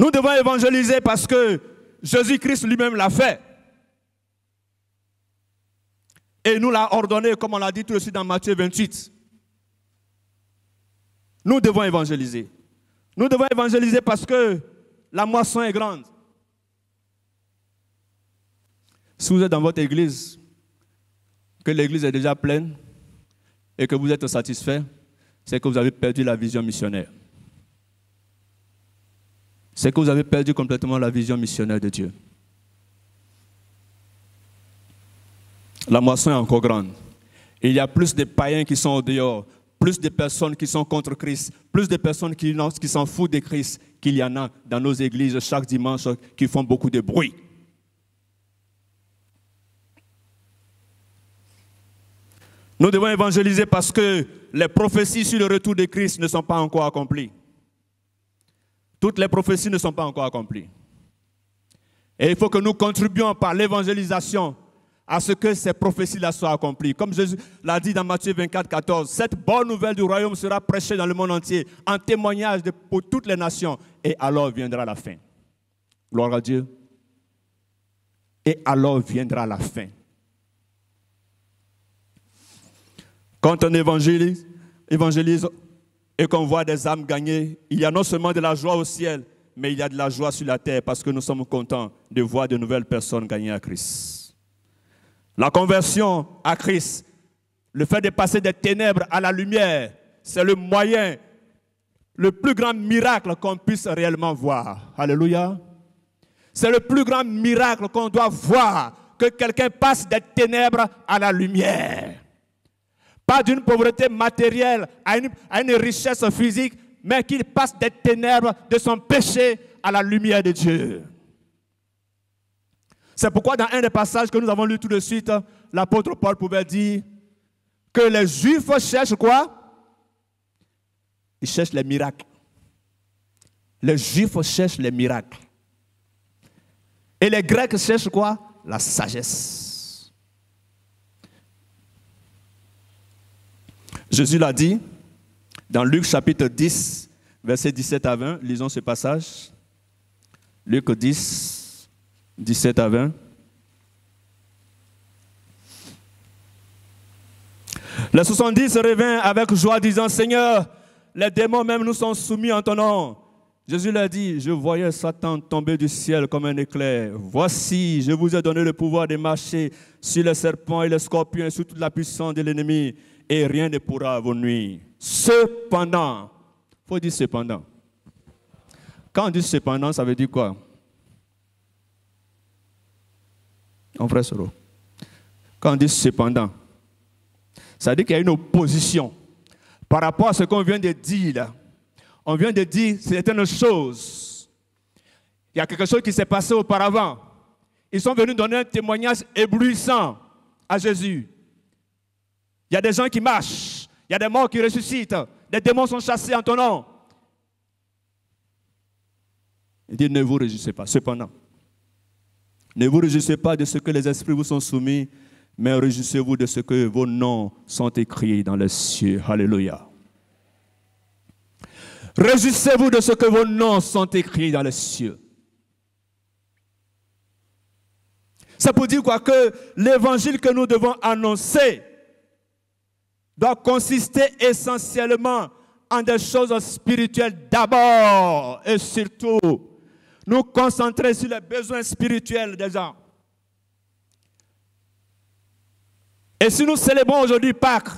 Nous devons évangéliser parce que Jésus-Christ lui-même l'a fait. Et nous l'a ordonné, comme on l'a dit tout de suite dans Matthieu 28. Nous devons évangéliser. Nous devons évangéliser parce que la moisson est grande. Si vous êtes dans votre église, que l'église est déjà pleine et que vous êtes satisfait, c'est que vous avez perdu la vision missionnaire. C'est que vous avez perdu complètement la vision missionnaire de Dieu. La moisson est encore grande. Il y a plus de païens qui sont au dehors, plus de personnes qui sont contre Christ, plus de personnes qui s'en foutent de Christ qu'il y en a dans nos églises chaque dimanche qui font beaucoup de bruit. Nous devons évangéliser parce que les prophéties sur le retour de Christ ne sont pas encore accomplies. Toutes les prophéties ne sont pas encore accomplies. Et il faut que nous contribuions par l'évangélisation à ce que ces prophéties-là soient accomplies. Comme Jésus l'a dit dans Matthieu 24, 14, cette bonne nouvelle du royaume sera prêchée dans le monde entier, en témoignage pour toutes les nations, et alors viendra la fin. Gloire à Dieu. Et alors viendra la fin. Quand on évangélise et qu'on voit des âmes gagnées, il y a non seulement de la joie au ciel, mais il y a de la joie sur la terre parce que nous sommes contents de voir de nouvelles personnes gagner à Christ. La conversion à Christ, le fait de passer des ténèbres à la lumière, c'est le moyen, le plus grand miracle qu'on puisse réellement voir. Alléluia. C'est le plus grand miracle qu'on doit voir, que quelqu'un passe des ténèbres à la lumière. Pas d'une pauvreté matérielle à une richesse physique, mais qu'il passe des ténèbres de son péché à la lumière de Dieu. C'est pourquoi dans un des passages que nous avons lu tout de suite, l'apôtre Paul pouvait dire que les Juifs cherchent quoi? Ils cherchent les miracles. Les Juifs cherchent les miracles. Et les Grecs cherchent quoi? La sagesse. Jésus l'a dit dans Luc chapitre 10, versets 17 à 20. Lisons ce passage. Luc 10, 17 à 20. Les 70 se réveillent avec joie, disant, Seigneur, les démons même nous sont soumis en ton nom. Jésus leur dit, je voyais Satan tomber du ciel comme un éclair. Voici, je vous ai donné le pouvoir de marcher sur les serpents et les scorpions et sur toute la puissance de l'ennemi, et rien ne pourra vous nuire. Cependant, il faut dire cependant, Quand on dit cependant, ça veut dire quoi? Mon frère Soro. Quand on dit cependant, ça veut dire qu'il y a une opposition par rapport à ce qu'on vient de dire là. On vient de dire certaines choses. Il y a quelque chose qui s'est passé auparavant. Ils sont venus donner un témoignage éblouissant à Jésus. Il y a des gens qui marchent. Il y a des morts qui ressuscitent. Des démons sont chassés en ton nom. Il dit, ne vous réjouissez pas. Cependant, ne vous réjouissez pas de ce que les esprits vous sont soumis, mais réjouissez-vous de ce que vos noms sont écrits dans les cieux. Alléluia. Réjouissez-vous de ce que vos noms sont écrits dans les cieux. Ça peut dire quoi? Que l'évangile que nous devons annoncer doit consister essentiellement en des choses spirituelles d'abord et surtout nous concentrer sur les besoins spirituels des gens. Et si nous célébrons aujourd'hui Pâques,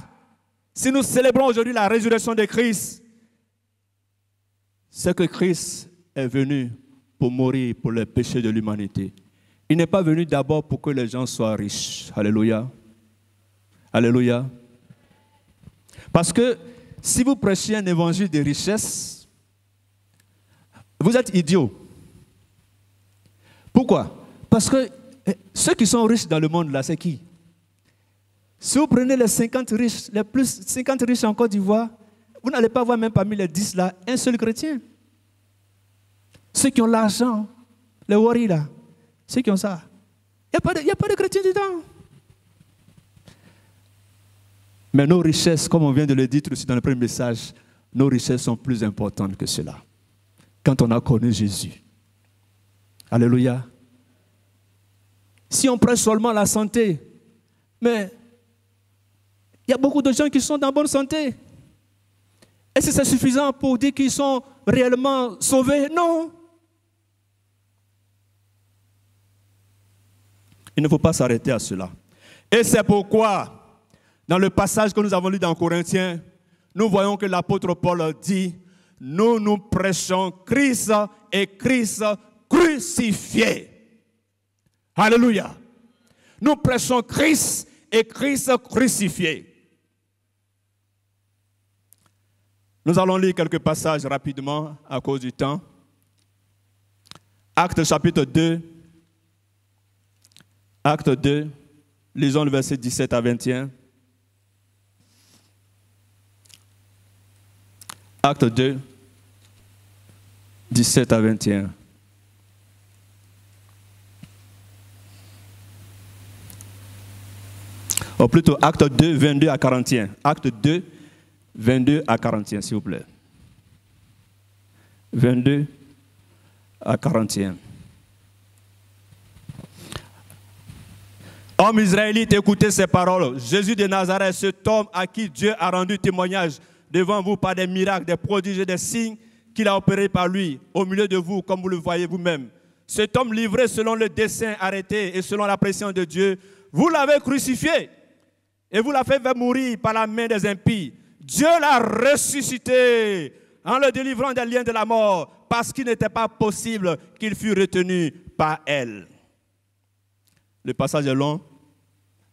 si nous célébrons aujourd'hui la résurrection de Christ, c'est que Christ est venu pour mourir pour les péchés de l'humanité. Il n'est pas venu d'abord pour que les gens soient riches. Alléluia. Alléluia. Parce que si vous prêchez un évangile de richesse, vous êtes idiot. Pourquoi? Parce que ceux qui sont riches dans le monde là, c'est qui? Si vous prenez les 50 riches, les plus 50 riches en Côte d'Ivoire, vous n'allez pas voir même parmi les 10 là, un seul chrétien. Ceux qui ont l'argent, les waris là, ceux qui ont ça. Il n'y a pas de chrétiens dedans. Mais nos richesses, comme on vient de le dire aussi dans le premier message, nos richesses sont plus importantes que cela. Quand on a connu Jésus. Alléluia. Si on prête seulement la santé, mais il y a beaucoup de gens qui sont en bonne santé. Est-ce que c'est suffisant pour dire qu'ils sont réellement sauvés? Non. Il ne faut pas s'arrêter à cela. Et c'est pourquoi, dans le passage que nous avons lu dans Corinthiens, nous voyons que l'apôtre Paul dit, nous prêchons Christ et Christ crucifié. Alléluia. Nous prêchons Christ et Christ crucifié. Nous allons lire quelques passages rapidement à cause du temps. Actes chapitre 2. Acte 2, lisons le verset 17 à 21. Acte 2, 17 à 21. Ou plutôt acte 2, 22 à 41. Acte 2, 22 à 41, s'il vous plaît. 22 à 41. Homme israélite, écoutez ces paroles. Jésus de Nazareth, cet homme à qui Dieu a rendu témoignage devant vous par des miracles, des prodiges et des signes qu'il a opérés par lui, au milieu de vous, comme vous le voyez vous-même. Cet homme livré selon le dessein arrêté et selon la pression de Dieu, vous l'avez crucifié et vous l'avez fait mourir par la main des impies. Dieu l'a ressuscité en le délivrant des liens de la mort parce qu'il n'était pas possible qu'il fût retenu par elle. Le passage est long.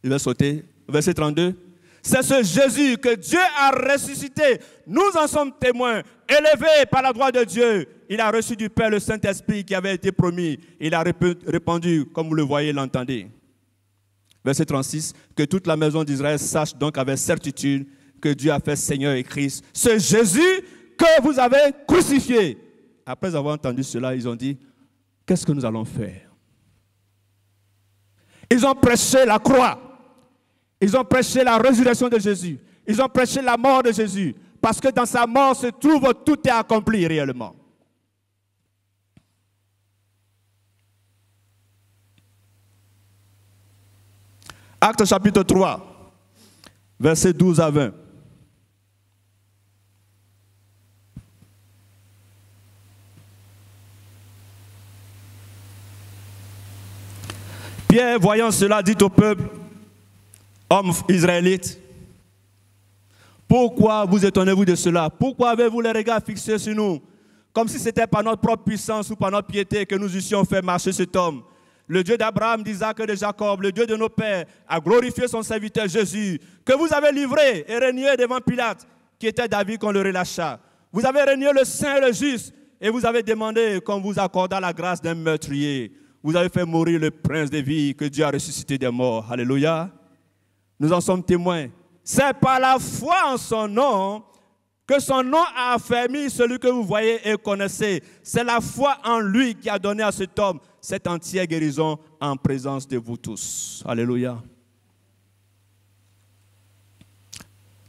Il va sauter. Verset 32. C'est ce Jésus que Dieu a ressuscité. Nous en sommes témoins. Élevé par la droite de Dieu, il a reçu du Père le Saint-Esprit qui avait été promis. Il a répandu, comme vous le voyez, l'entendez. Verset 36. Que toute la maison d'Israël sache donc avec certitude que Dieu a fait Seigneur et Christ. Ce Jésus que vous avez crucifié. Après avoir entendu cela, ils ont dit, qu'est-ce que nous allons faire? Ils ont prêché la croix. Ils ont prêché la résurrection de Jésus. Ils ont prêché la mort de Jésus. Parce que dans sa mort se trouve tout est accompli réellement. Acte chapitre 3, versets 12 à 20. Pierre, voyant cela, dit au peuple, hommes israélites, pourquoi vous étonnez-vous de cela? Pourquoi avez-vous les regards fixés sur nous? comme si c'était par notre propre puissance ou par notre piété que nous eussions fait marcher cet homme. Le Dieu d'Abraham, d'Isaac et de Jacob, le Dieu de nos pères, a glorifié son serviteur Jésus, que vous avez livré et régné devant Pilate, qui était d'avis qu'on le relâcha. Vous avez régné le saint et le juste, et vous avez demandé qu'on vous accordât la grâce d'un meurtrier. Vous avez fait mourir le prince des vies que Dieu a ressuscité des morts. Alléluia. Nous en sommes témoins. C'est par la foi en son nom que son nom a affermi celui que vous voyez et connaissez. C'est la foi en lui qui a donné à cet homme cette entière guérison en présence de vous tous. Alléluia.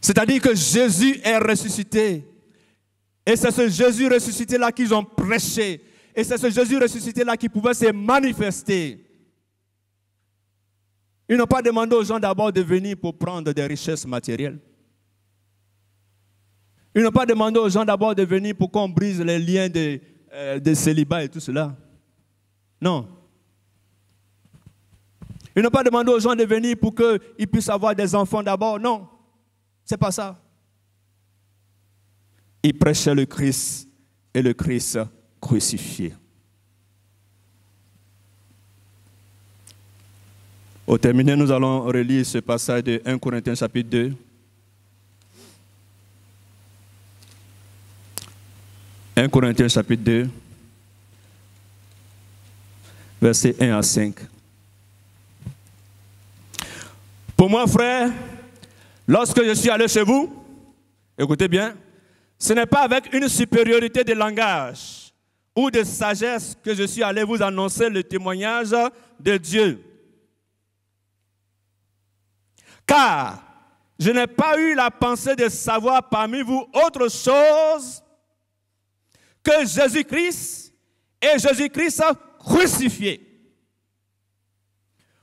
C'est-à-dire que Jésus est ressuscité. Et c'est ce Jésus ressuscité-là qu'ils ont prêché. Et c'est ce Jésus ressuscité-là qui pouvait se manifester. Ils n'ont pas demandé aux gens d'abord de venir pour prendre des richesses matérielles. Ils n'ont pas demandé aux gens d'abord de venir pour qu'on brise les liens de célibat et tout cela. Non. Ils n'ont pas demandé aux gens de venir pour qu'ils puissent avoir des enfants d'abord. Non. C'est pas ça. Ils prêchaient le Christ et le Christ crucifié. Au terminer, nous allons relire ce passage de 1 Corinthiens chapitre 2. 1 Corinthiens chapitre 2, versets 1 à 5. Pour moi, frère, lorsque je suis allé chez vous, écoutez bien, ce n'est pas avec une supériorité de langage ou de sagesse que je suis allé vous annoncer le témoignage de Dieu. Car je n'ai pas eu la pensée de savoir parmi vous autre chose que Jésus-Christ et Jésus-Christ crucifié.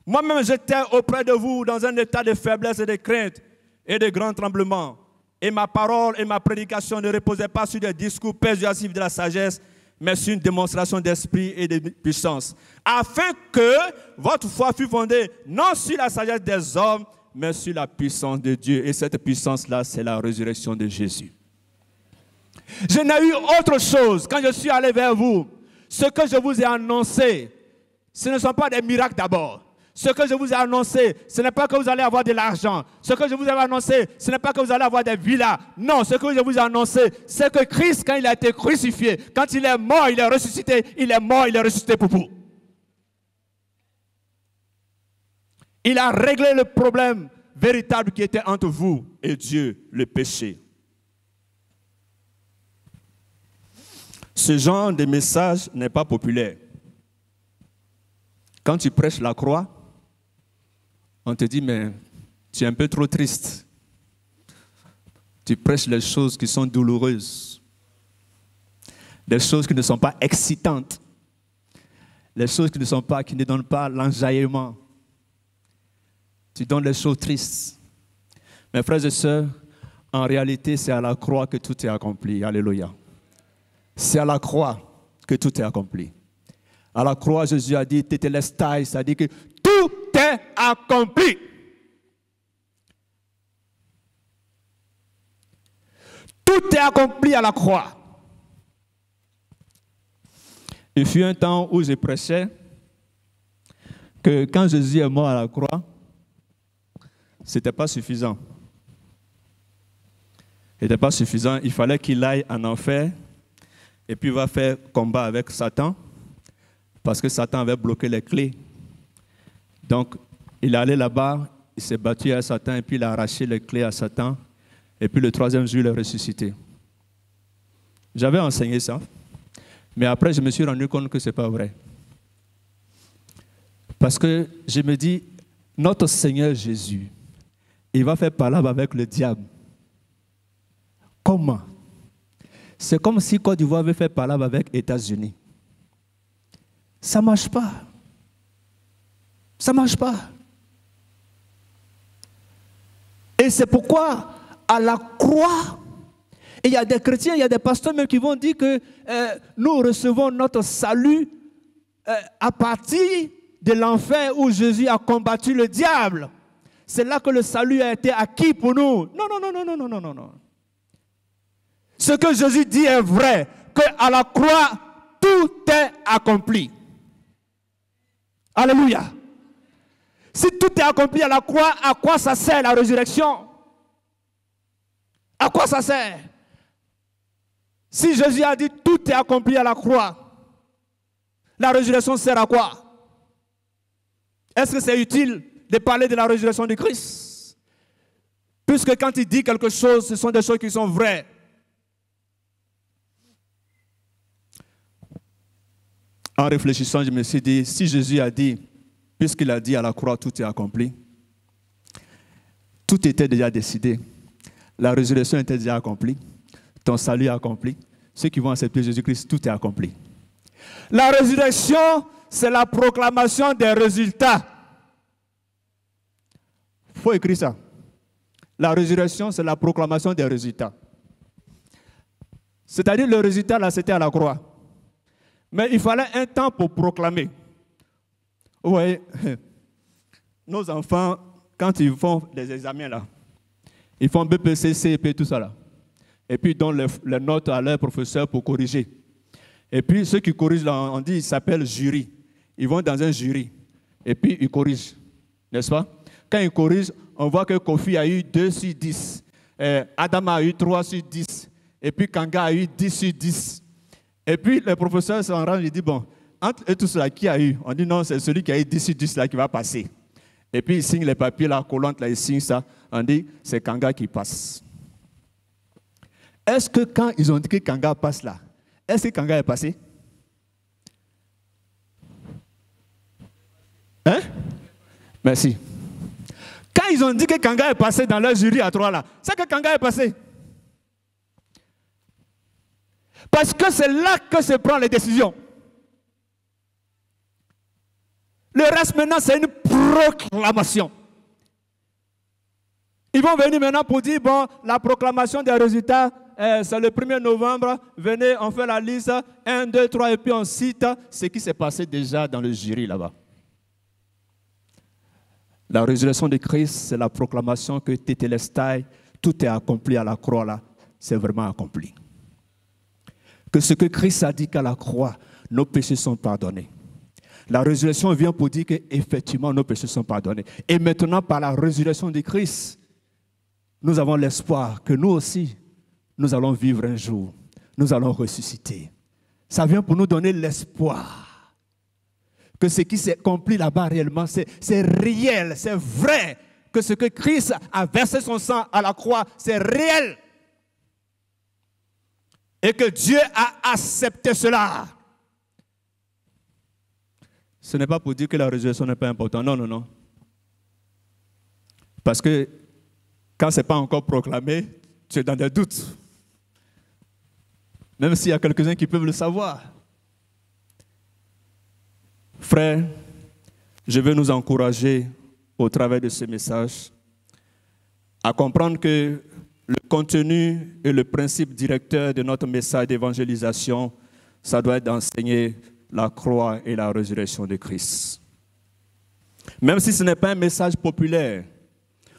Moi-même, j'étais auprès de vous dans un état de faiblesse et de crainte et de grand tremblement. Et ma parole et ma prédication ne reposaient pas sur des discours persuasifs de la sagesse, mais sur une démonstration d'esprit et de puissance, afin que votre foi fût fondée non sur la sagesse des hommes, mais sur la puissance de Dieu. Et cette puissance-là, c'est la résurrection de Jésus. Je n'ai eu autre chose quand je suis allé vers vous. Ce que je vous ai annoncé, ce ne sont pas des miracles d'abord. Ce que je vous ai annoncé, ce n'est pas que vous allez avoir de l'argent. Ce que je vous ai annoncé, ce n'est pas que vous allez avoir des villas. Non, ce que je vous ai annoncé, c'est que Christ, quand il a été crucifié, quand il est mort, il est ressuscité. Il est mort, il est ressuscité pour vous. Il a réglé le problème véritable qui était entre vous et Dieu, le péché. Ce genre de message n'est pas populaire. Quand tu prêches la croix, on te dit, mais tu es un peu trop triste. Tu prêches les choses qui sont douloureuses. Des choses qui ne sont pas excitantes. Les choses qui ne donnent pas l'enjaillement. Tu donnes les choses tristes. Mes frères et sœurs, en réalité, c'est à la croix que tout est accompli. Alléluia. C'est à la croix que tout est accompli. À la croix, Jésus a dit, tétélestai, c'est-à-dire que tout est accompli. Tout est accompli à la croix. Il fut un temps où je prêchais que quand Jésus est mort à la croix, ce n'était pas suffisant. Ce n'était pas suffisant. Il fallait qu'il aille en enfer et puis il va faire combat avec Satan parce que Satan avait bloqué les clés. Donc, il est allé là-bas, il s'est battu à Satan et puis il a arraché les clés à Satan. Et puis le troisième jour, il est ressuscité. J'avais enseigné ça, mais après, je me suis rendu compte que ce n'est pas vrai. Parce que je me dis, notre Seigneur Jésus, il va faire palabre avec le diable. Comment? C'est comme si Côte d'Ivoire avait fait palabre avec les États-Unis. Ça ne marche pas. Ça ne marche pas. Et c'est pourquoi, à la croix, il y a des chrétiens, il y a des pasteurs même qui vont dire que nous recevons notre salut à partir de l'enfer où Jésus a combattu le diable. C'est là que le salut a été acquis pour nous. Non, non, non, non, non, non, non, non. Ce que Jésus dit est vrai. qu'à la croix, tout est accompli. Alléluia. Si tout est accompli à la croix, à quoi ça sert la résurrection? À quoi ça sert? Si Jésus a dit tout est accompli à la croix, la résurrection sert à quoi? Est-ce que c'est utile de parler de la résurrection de Christ? Puisque quand il dit quelque chose, ce sont des choses qui sont vraies. En réfléchissant, je me suis dit, si Jésus a dit, puisqu'il a dit à la croix, tout est accompli, tout était déjà décidé. La résurrection était déjà accomplie. Ton salut est accompli. Ceux qui vont accepter Jésus-Christ, tout est accompli. La résurrection, c'est la proclamation des résultats. Il faut écrire ça. La résurrection, c'est la proclamation des résultats. C'est-à-dire, le résultat, là, c'était à la croix. Mais il fallait un temps pour proclamer. Vous voyez, nos enfants, quand ils font des examens, là, ils font BPC, CEP, tout ça, là. Et puis, ils donnent les notes à leur professeur pour corriger. Et puis, ceux qui corrigent, là, on dit, ils s'appellent jury. Ils vont dans un jury. Et puis, ils corrigent. N'est-ce pas? Quand ils corrigent, on voit que Kofi a eu 2 sur 10. Adam a eu 3 sur 10. Et puis, Kanga a eu 10 sur 10. Et puis, le professeur s'en rend, il dit, bon, entre eux tous là, qui a eu? On dit, non, c'est celui qui a eu 10 sur 10 là qui va passer. Et puis, il signe les papiers, la collante, là, il signe ça. On dit, c'est Kanga qui passe. Est-ce que quand ils ont dit que Kanga passe là, est-ce que Kanga est passé? Hein? Merci. Quand ils ont dit que Kanga est passé dans leur jury à 3 là, c'est que Kanga est passé. Parce que c'est là que se prennent les décisions. Le reste maintenant, c'est une proclamation. Ils vont venir maintenant pour dire, bon, la proclamation des résultats, c'est le 1er novembre, venez, on fait la liste, 1, 2, 3, et puis on cite ce qui s'est passé déjà dans le jury là-bas. La résurrection de Christ, c'est la proclamation que Tétélestai, tout est accompli à la croix là, c'est vraiment accompli. Que ce que Christ a dit qu'à la croix, nos péchés sont pardonnés. La résurrection vient pour dire qu'effectivement nos péchés sont pardonnés. Et maintenant, par la résurrection de Christ, nous avons l'espoir que nous aussi, nous allons vivre un jour. Nous allons ressusciter. Ça vient pour nous donner l'espoir que ce qui s'est accompli là-bas réellement, c'est réel, c'est vrai. Que ce que Christ a versé son sang à la croix, c'est réel. Et que Dieu a accepté cela. Ce n'est pas pour dire que la résurrection n'est pas importante. Non, non, non. Parce que quand ce n'est pas encore proclamé, tu es dans des doutes. Même s'il y a quelques-uns qui peuvent le savoir. Frères, je veux nous encourager au travers de ce message à comprendre que le contenu et le principe directeur de notre message d'évangélisation, ça doit être d'enseigner la croix et la résurrection de Christ. Même si ce n'est pas un message populaire,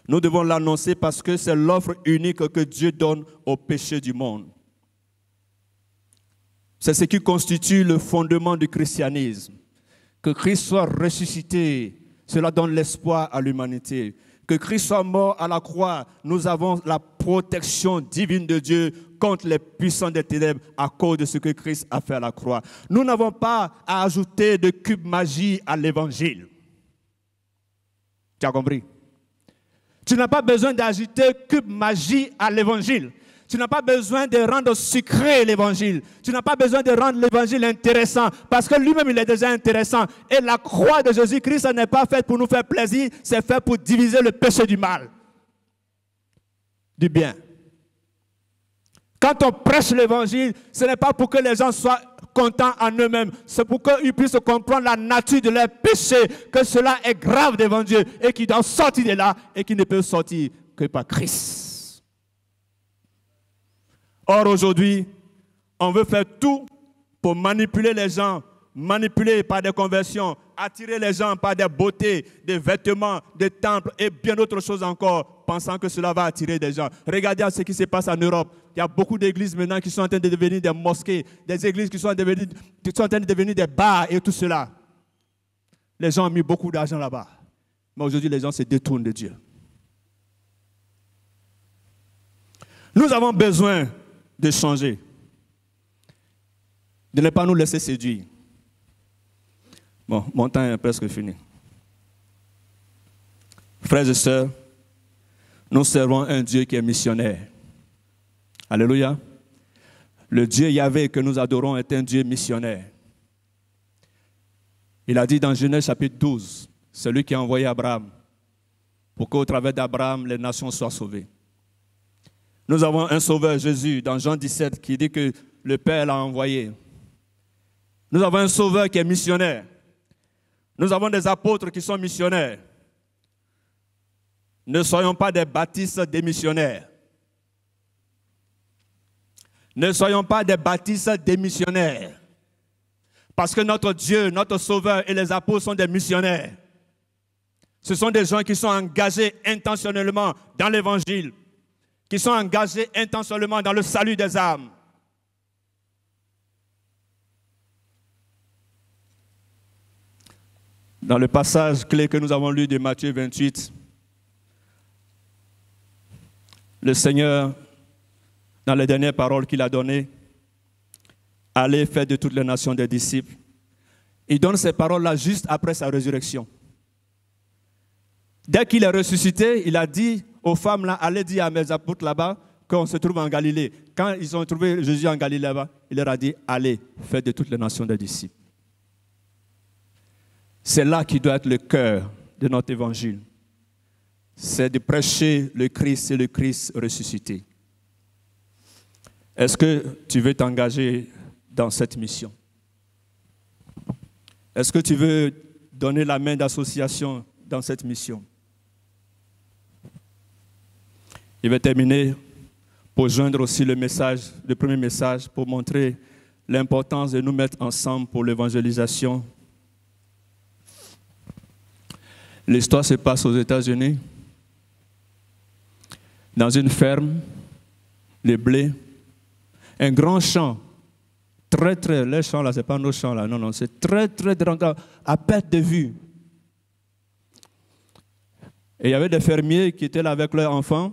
nous devons l'annoncer parce que c'est l'offre unique que Dieu donne aux péchés du monde. C'est ce qui constitue le fondement du christianisme. Que Christ soit ressuscité, cela donne l'espoir à l'humanité. Que Christ soit mort à la croix, nous avons la protection divine de Dieu contre les puissants des ténèbres à cause de ce que Christ a fait à la croix. Nous n'avons pas à ajouter de cube magie à l'évangile. Tu as compris? Tu n'as pas besoin d'ajouter cube magie à l'évangile. Tu n'as pas besoin de rendre sucré l'évangile. Tu n'as pas besoin de rendre l'évangile intéressant parce que lui-même il est déjà intéressant. Et la croix de Jésus-Christ n'est pas faite pour nous faire plaisir, c'est fait pour diviser le péché du mal. Du bien. Quand on prêche l'évangile, ce n'est pas pour que les gens soient contents en eux-mêmes. C'est pour qu'ils puissent comprendre la nature de leur péché, que cela est grave devant Dieu et qu'ils doivent sortir de là et qu'ils ne peuvent sortir que par Christ. Or, aujourd'hui, on veut faire tout pour manipuler les gens, manipuler par des conversions, attirer les gens par des beautés, des vêtements, des temples et bien d'autres choses encore, pensant que cela va attirer des gens. Regardez ce qui se passe en Europe. Il y a beaucoup d'églises maintenant qui sont en train de devenir des mosquées, des églises qui sont en train de devenir des bars et tout cela. Les gens ont mis beaucoup d'argent là-bas. Mais aujourd'hui, les gens se détournent de Dieu. Nous avons besoin de changer, de ne pas nous laisser séduire. Bon, mon temps est presque fini. Frères et sœurs, nous servons un Dieu qui est missionnaire. Alléluia. Le Dieu Yahvé que nous adorons est un Dieu missionnaire. Il a dit dans Genèse chapitre 12, celui qui a envoyé Abraham, pour qu'au travers d'Abraham, les nations soient sauvées. Nous avons un sauveur, Jésus, dans Jean 17, qui dit que le Père l'a envoyé. Nous avons un sauveur qui est missionnaire. Nous avons des apôtres qui sont missionnaires. Ne soyons pas des baptistes démissionnaires. Ne soyons pas des baptistes démissionnaires. Parce que notre Dieu, notre Sauveur et les apôtres sont des missionnaires. Ce sont des gens qui sont engagés intentionnellement dans l'Évangile, qui sont engagés intentionnellement dans le salut des âmes. Dans le passage clé que nous avons lu de Matthieu 28, le Seigneur, dans les dernières paroles qu'il a données, allez faire de toutes les nations des disciples. Il donne ces paroles-là juste après sa résurrection. Dès qu'il est ressuscité, il a dit aux femmes là, allez dire à mes apôtres là-bas qu'on se trouve en Galilée. Quand ils ont trouvé Jésus en Galilée là-bas, il leur a dit, allez faire de toutes les nations des disciples. C'est là qui doit être le cœur de notre évangile. C'est de prêcher le Christ et le Christ ressuscité. Est-ce que tu veux t'engager dans cette mission? Est-ce que tu veux donner la main d'association dans cette mission? Je vais terminer pour joindre aussi le premier message, pour montrer l'importance de nous mettre ensemble pour l'évangélisation. L'histoire se passe aux États-Unis, dans une ferme, les blés, un grand champ, les champs là, ce n'est pas nos champs là, non, c'est très grand, à perte de vue. Et il y avait des fermiers qui étaient là avec leurs enfants,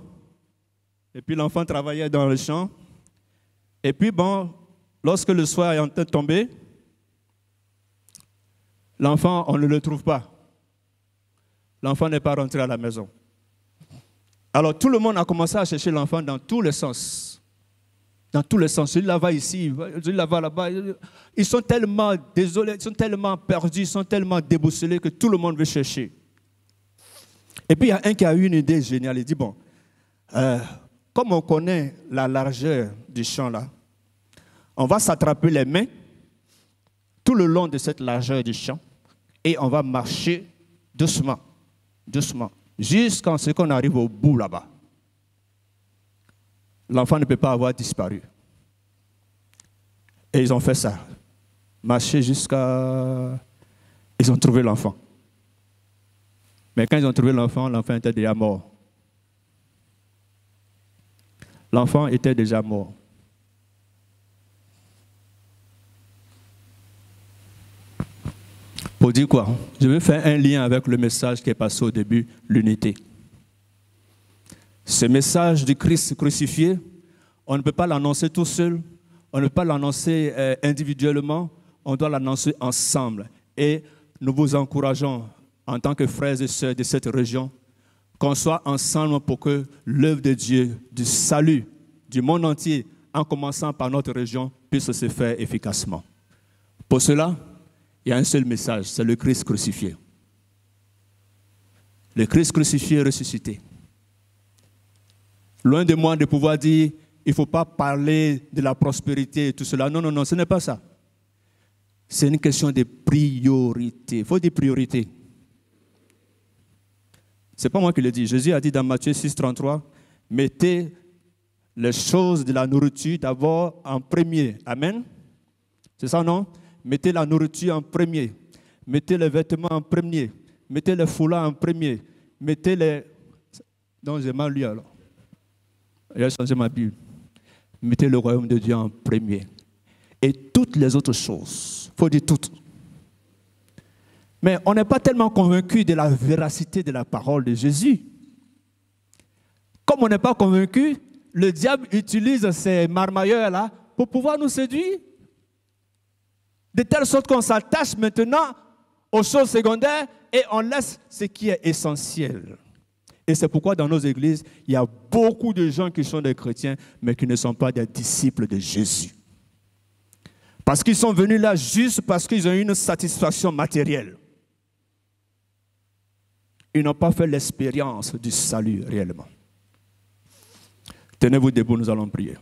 et puis l'enfant travaillait dans le champ, et puis bon, lorsque le soir est en train de tomber, l'enfant, on ne le trouve pas. L'enfant n'est pas rentré à la maison. Alors tout le monde a commencé à chercher l'enfant dans tous les sens. Dans tous les sens. Celui-là va ici, celui-là va là-bas. Ils sont tellement désolés, ils sont tellement perdus, ils sont tellement déboussolés que tout le monde veut chercher. Et puis il y a un qui a eu une idée géniale. Il dit, bon, comme on connaît la largeur du champ là, on va s'attraper les mains tout le long de cette largeur du champ et on va marcher doucement, jusqu'à ce qu'on arrive au bout là-bas. L'enfant ne peut pas avoir disparu. Et ils ont fait ça. Marcher jusqu'à... Ils ont trouvé l'enfant. Mais quand ils ont trouvé l'enfant, l'enfant était déjà mort. L'enfant était déjà mort. Pour dire quoi? Je vais faire un lien avec le message qui est passé au début, l'unité. Ce message du Christ crucifié, on ne peut pas l'annoncer tout seul, on ne peut pas l'annoncer individuellement, on doit l'annoncer ensemble. Et nous vous encourageons, en tant que frères et sœurs de cette région, qu'on soit ensemble pour que l'œuvre de Dieu, du salut du monde entier, en commençant par notre région, puisse se faire efficacement. Pour cela, il y a un seul message, c'est le Christ crucifié. Le Christ crucifié et ressuscité. Loin de moi de pouvoir dire, il ne faut pas parler de la prospérité et tout cela. Non, ce n'est pas ça. C'est une question de priorité. Il faut des priorités. Ce n'est pas moi qui le dis. Jésus a dit dans Matthieu 6, 33, mettez les choses de la nourriture d'abord en premier. Amen. C'est ça, non? Mettez la nourriture en premier. Mettez les vêtements en premier. Mettez les foulards en premier. Mettez les... Donc j'ai mal lu alors. J'ai changé ma Bible. Mettez le royaume de Dieu en premier. Et toutes les autres choses. Il faut dire toutes. Mais on n'est pas tellement convaincu de la véracité de la parole de Jésus. Comme on n'est pas convaincu, le diable utilise ces marmailleurs-là pour pouvoir nous séduire. De telle sorte qu'on s'attache maintenant aux choses secondaires et on laisse ce qui est essentiel. Et c'est pourquoi dans nos églises, il y a beaucoup de gens qui sont des chrétiens, mais qui ne sont pas des disciples de Jésus. Parce qu'ils sont venus là juste parce qu'ils ont eu une satisfaction matérielle. Ils n'ont pas fait l'expérience du salut réellement. Tenez-vous debout, nous allons prier.